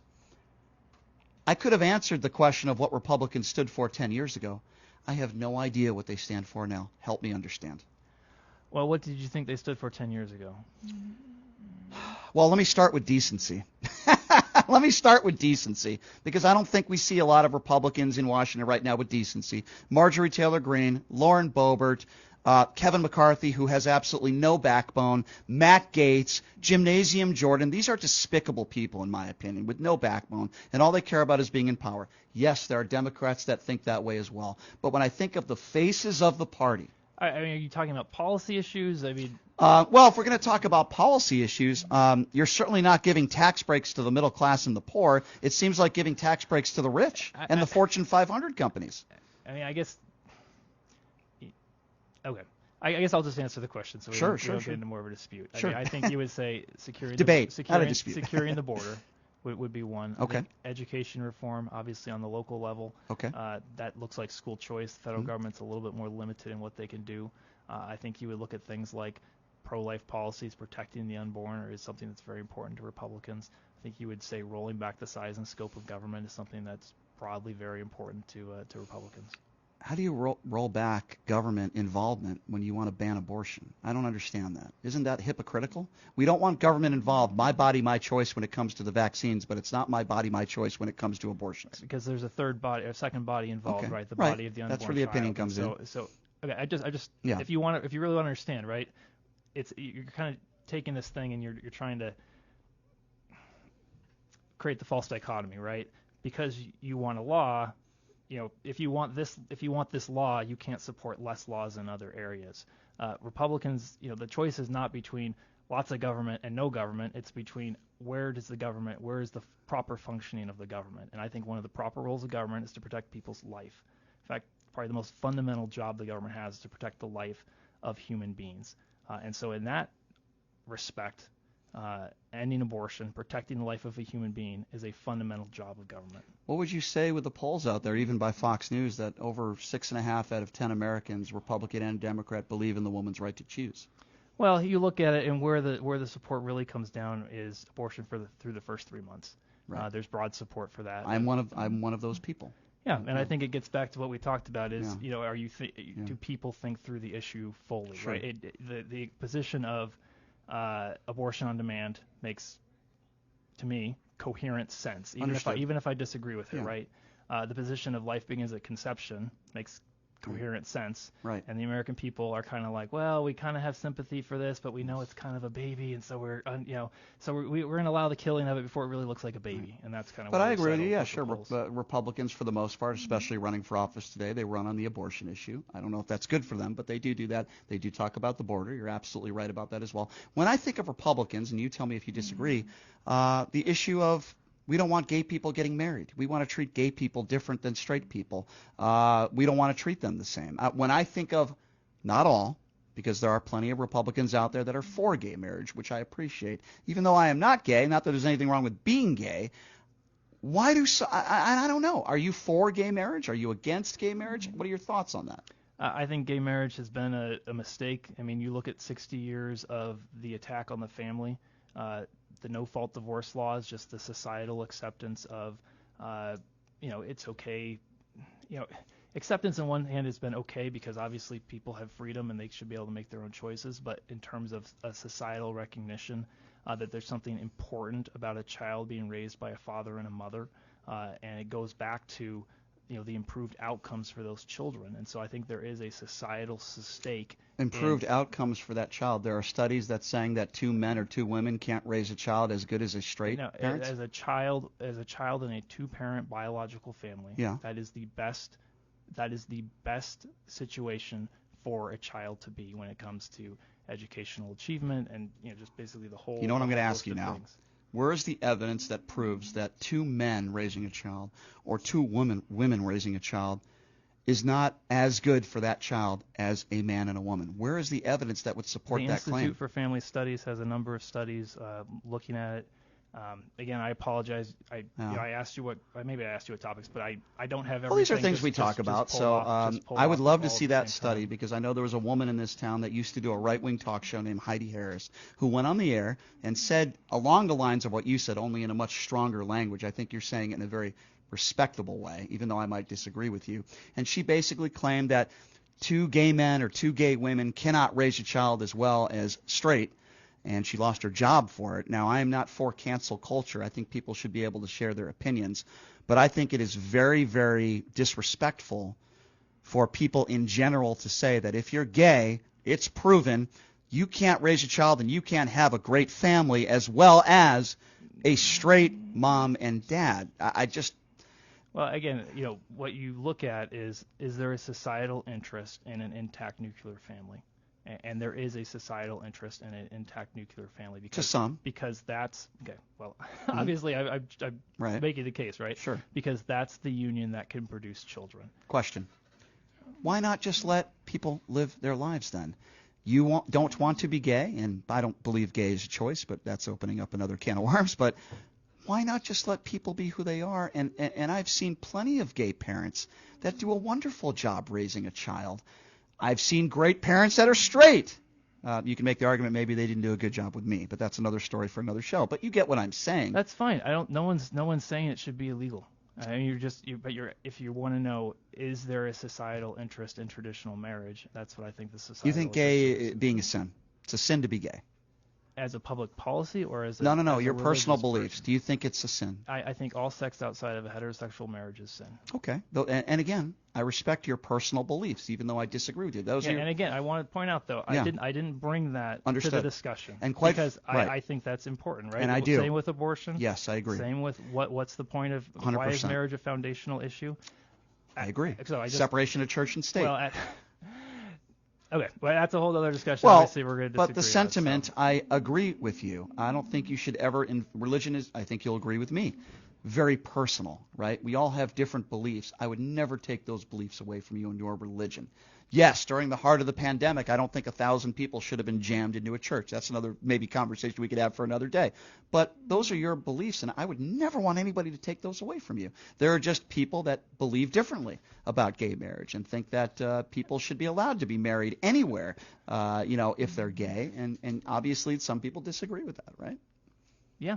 S1: I could have answered the question of what Republicans stood for 10 years ago. I have no idea what they stand for now. Help me understand.
S2: Well, what did you think they stood for 10 years ago?
S1: Well, let me start with decency. Let me start with decency, because I don't think we see a lot of Republicans in Washington right now with decency. Marjorie Taylor Greene, Lauren Boebert, Kevin McCarthy, who has absolutely no backbone, Matt Gaetz, Gymnasium Jordan. These are despicable people, in my opinion, with no backbone, and all they care about is being in power. Yes, there are Democrats that think that way as well. But when I think of the faces of the party,
S2: I mean, are you talking about policy issues? I mean,
S1: well, if we're going to talk about policy issues, you're certainly not giving tax breaks to the middle class and the poor. It seems like giving tax breaks to the rich and the Fortune 500 companies.
S2: I mean, I guess. Okay. I guess I'll just answer the question so we don't get into more of a dispute.
S1: Sure.
S2: I mean, I think you would say securing the border would be one.
S1: Okay.
S2: Education reform, obviously on the local level.
S1: Okay.
S2: That looks like school choice. The federal government's a little bit more limited in what they can do. I think you would look at things like pro-life policies, protecting the unborn, is something that's very important to Republicans. I think you would say rolling back the size and scope of government is something that's broadly very important to Republicans.
S1: How do you roll back government involvement when you want to ban abortion? I don't understand that. Isn't that hypocritical? We don't want government involved. My body, my choice when it comes to the vaccines, but it's not my body, my choice when it comes to abortions.
S2: Because there's a second body involved, right? The body of the unborn child.
S1: That's where the opinion comes in.
S2: So okay, I just if you really want to understand, right? You're kind of taking this thing and you're trying to create the false dichotomy, right? Because you want a law. If you want this law, you can't support less laws in other areas. Republicans, the choice is not between lots of government and no government. It's between where is the proper functioning of the government. And I think one of the proper roles of government is to protect people's life. In fact, probably the most fundamental job the government has is to protect the life of human beings. And so in that respect, ending abortion, protecting the life of a human being is a fundamental job of government.
S1: What would you say with the polls out there, even by Fox News, that over 6.5 out of 10 Americans, Republican and Democrat, believe in the woman's right to choose?
S2: Well, you look at it, and where the support really comes down is abortion through the first 3 months. Right. There's broad support for that.
S1: I'm one of those people.
S2: Yeah, and I think it gets back to what we talked about is, do people think through the issue fully, right? The position of abortion on demand makes, to me, coherent sense, even if I disagree with it, right? The position of life begins at conception makes coherent sense,
S1: right?
S2: And the American people are kind of like, well, we kind of have sympathy for this, but we know it's kind of a baby, and so we're going to allow the killing of it before it really looks like a baby, right. And that's kind of.
S1: But I agree with you. Yeah, sure. Republicans, for the most part, especially running for office today, they run on the abortion issue. I don't know if that's good for them, but they do that. They do talk about the border. You're absolutely right about that as well. When I think of Republicans, and you tell me if you disagree, the issue of we don't want gay people getting married. We want to treat gay people different than straight people. We don't want to treat them the same. When I think of, not all, because there are plenty of Republicans out there that are for gay marriage, which I appreciate. Even though I am not gay, not that there's anything wrong with being gay, why do I don't know. Are you for gay marriage? Are you against gay marriage? What are your thoughts on that?
S2: I think gay marriage has been a mistake. I mean, you look at 60 years of the attack on the family, the no-fault divorce laws, just the societal acceptance of it's okay. Acceptance on one hand has been okay because obviously people have freedom and they should be able to make their own choices. But in terms of a societal recognition that there's something important about a child being raised by a father and a mother, and it goes back to the improved outcomes for those children. And so I think there is a societal stake.
S1: Improved outcomes for that child. There are studies that saying that 2 men or 2 women can't raise a child as good as a straight parent.
S2: As a child in a 2-parent biological family, that is the best situation for a child to be when it comes to educational achievement and just basically the whole.
S1: You know what I'm going to ask you
S2: of
S1: now?
S2: Things.
S1: Where is the evidence that proves that 2 men raising a child or 2 women raising a child is not as good for that child as a man and a woman? Where is the evidence that would support that claim?
S2: The Institute for Family Studies has a number of studies looking at it. Again, I apologize. I asked you what topics, but I don't have everything.
S1: Well, these are things we talk about. So I would love to see that study because I know there was a woman in this town that used to do a right-wing talk show named Heidi Harris who went on the air and said along the lines of what you said, only in a much stronger language. I think you're saying it in a very respectable way, even though I might disagree with you. And she basically claimed that 2 gay men or 2 gay women cannot raise a child as well as straight. And she lost her job for it. Now, I am not for cancel culture. I think people should be able to share their opinions. But I think it is very, very disrespectful for people in general to say that if you're gay, it's proven you can't raise a child and you can't have a great family as well as a straight mom and dad.
S2: Well, again, what you look at is there a societal interest in an intact nuclear family? And there is a societal interest in an intact nuclear family because that's okay. Well, obviously, I'm making the case, right?
S1: Sure.
S2: Because that's the union that can produce children.
S1: Question: why not just let people live their lives then? You don't want to be gay, and I don't believe gay is a choice, but that's opening up another can of worms. But why not just let people be who they are? And I've seen plenty of gay parents that do a wonderful job raising a child. I've seen great parents that are straight. You can make the argument maybe they didn't do a good job with me, but that's another story for another show. But you get what I'm saying.
S2: That's fine. No one's saying it should be illegal. I mean, if you want to know, is there a societal interest in traditional marriage? That's what I think the societal.
S1: You think gay being a sin? It's a sin to be gay.
S2: As a public policy or as
S1: no, your personal
S2: person?
S1: beliefs. Do you think it's a sin?
S2: I think all sex outside of a heterosexual marriage is sin.
S1: Okay. And again, I respect your personal beliefs, even though I disagree with you.
S2: And again, I want to point out though, I didn't bring that to the discussion.
S1: And
S2: because I think that's important, right?
S1: And I do.
S2: Same with abortion.
S1: Yes, I agree.
S2: Same with what's the point of
S1: 100%.
S2: Why is marriage a foundational issue?
S1: I agree. Separation of church and state.
S2: Well, okay, well, that's a whole other discussion.
S1: Well,
S2: obviously, we're going to disagree.
S1: But the sentiment, I agree with you. I don't think you should ever, religion is, I think you'll agree with me, very personal, right? We all have different beliefs. I would never take those beliefs away from you and your religion. Yes, during the heart of the pandemic, I don't think 1,000 people should have been jammed into a church. That's another maybe conversation we could have for another day. But those are your beliefs, and I would never want anybody to take those away from you. There are just people that believe differently about gay marriage and think that people should be allowed to be married anywhere, if they're gay. And obviously some people disagree with that, right?
S2: Yeah.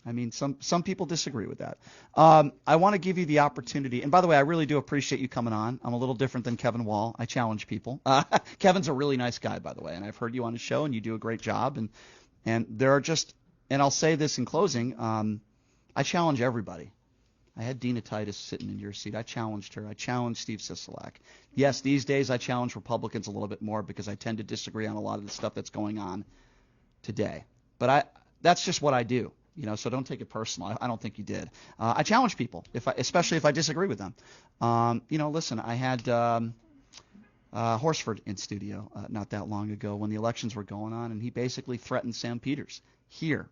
S1: I mean, some people disagree with that. I want to give you the opportunity. And by the way, I really do appreciate you coming on. I'm a little different than Kevin Wall. I challenge people. Kevin's a really nice guy, by the way, and I've heard you on his show, and you do a great job. And there are just – and I'll say this in closing. I challenge everybody. I had Dina Titus sitting in your seat. I challenged her. I challenged Steve Sisolak. Yes, these days I challenge Republicans a little bit more because I tend to disagree on a lot of the stuff that's going on today. But that's just what I do. So don't take it personal. I don't think you did. I challenge people, especially if I disagree with them. Listen, I had Horsford in studio not that long ago when the elections were going on, and he basically threatened Sam Peters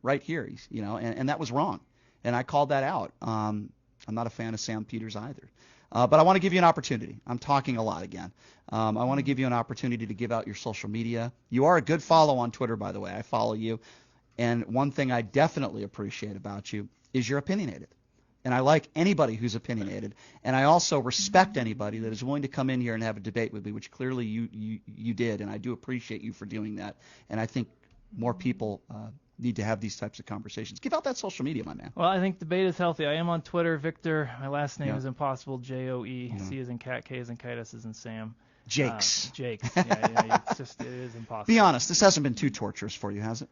S1: right here, and that was wrong. And I called that out. I'm not a fan of Sam Peters either. But I want to give you an opportunity. I'm talking a lot again. I want to give you an opportunity to give out your social media. You are a good follow on Twitter, by the way. I follow you. And one thing I definitely appreciate about you is you're opinionated. And I like anybody who's opinionated. And I also respect anybody that is willing to come in here and have a debate with me, which clearly you did. And I do appreciate you for doing that. And I think more people need to have these types of conversations. Give out that social media, my man.
S2: Well, I think debate is healthy. I am on Twitter, Victor. My last name is impossible, Joe. C is in cat, K is in kite, S is in Sam.
S1: Jakes.
S2: Jakes. Yeah, it is impossible.
S1: Be honest, this hasn't been too torturous for you, has it?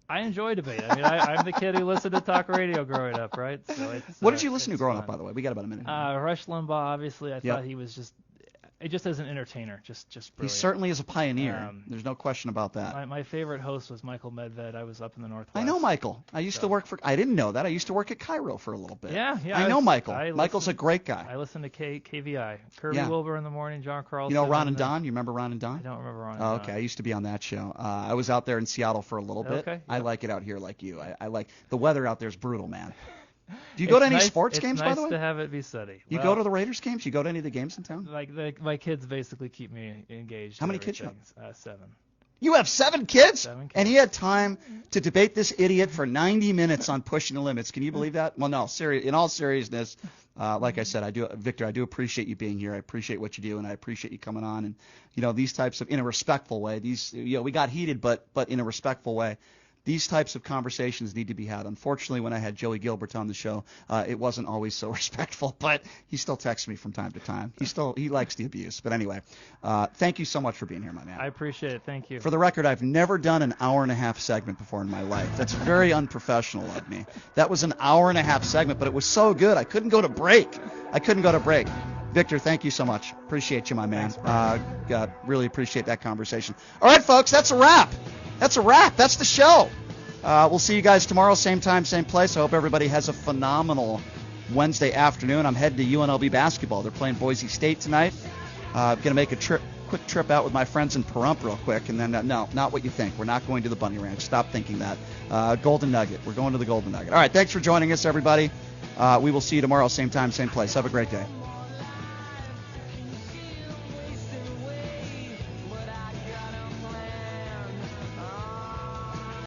S2: I enjoy debate. I mean, I'm the kid who listened to talk radio growing up, right? So it's,
S1: what did you listen to growing
S2: fun.
S1: up, by the way? We got about a minute.
S2: Rush Limbaugh, obviously. I thought he was just as an entertainer, just brilliant.
S1: He certainly is a pioneer. There's no question about that.
S2: My favorite host was Michael Medved. I was up in the Northwest.
S1: I know Michael. I used to work for. I didn't know that. I used to work at Cairo for a little bit.
S2: Yeah.
S1: I know Michael. Michael's a great guy.
S2: I listened to KVI. Kirby Wilbur in the morning. John Carlson.
S1: You know Ron and Don? You remember Ron and Don?
S2: I don't remember Ron.
S1: Oh, okay. I used to be on that show. I was out there in Seattle for a little bit.
S2: Okay.
S1: I like it out here like you. I like the weather out there is brutal, man. Do you go to any sports games, by the way?
S2: It's nice to have it be sunny.
S1: You go to the Raiders games? You go to any of the games in town?
S2: My kids basically keep me engaged.
S1: How many kids you
S2: have? 7.
S1: You have 7 kids?
S2: 7 kids.
S1: And he had time to debate this idiot for 90 minutes on pushing the limits. Can you believe that? Well, no. In all seriousness, like I said, Victor, I do appreciate you being here. I appreciate what you do, and I appreciate you coming on. And these types of, in a respectful way. We got heated, but in a respectful way. These types of conversations need to be had. Unfortunately, when I had Joey Gilbert on the show, it wasn't always so respectful, but he still texts me from time to time. He likes the abuse. But anyway, thank you so much for being here, my man.
S2: I appreciate it. Thank you.
S1: For the record, I've never done an hour-and-a-half segment before in my life. That's very unprofessional of me. That was an hour-and-a-half segment, but it was so good I couldn't go to break. Victor, thank you so much. Appreciate you, my man. Really appreciate that conversation. All right, folks, that's a wrap. That's the show. We'll see you guys tomorrow, same time, same place. I hope everybody has a phenomenal Wednesday afternoon. I'm heading to UNLV basketball. They're playing Boise State tonight. I'm going to make a quick trip out with my friends in Pahrump real quick. And then, no, not what you think. We're not going to the Bunny Ranch. Stop thinking that. Golden Nugget. We're going to the Golden Nugget. All right, thanks for joining us, everybody. We will see you tomorrow, same time, same place. Have a great day.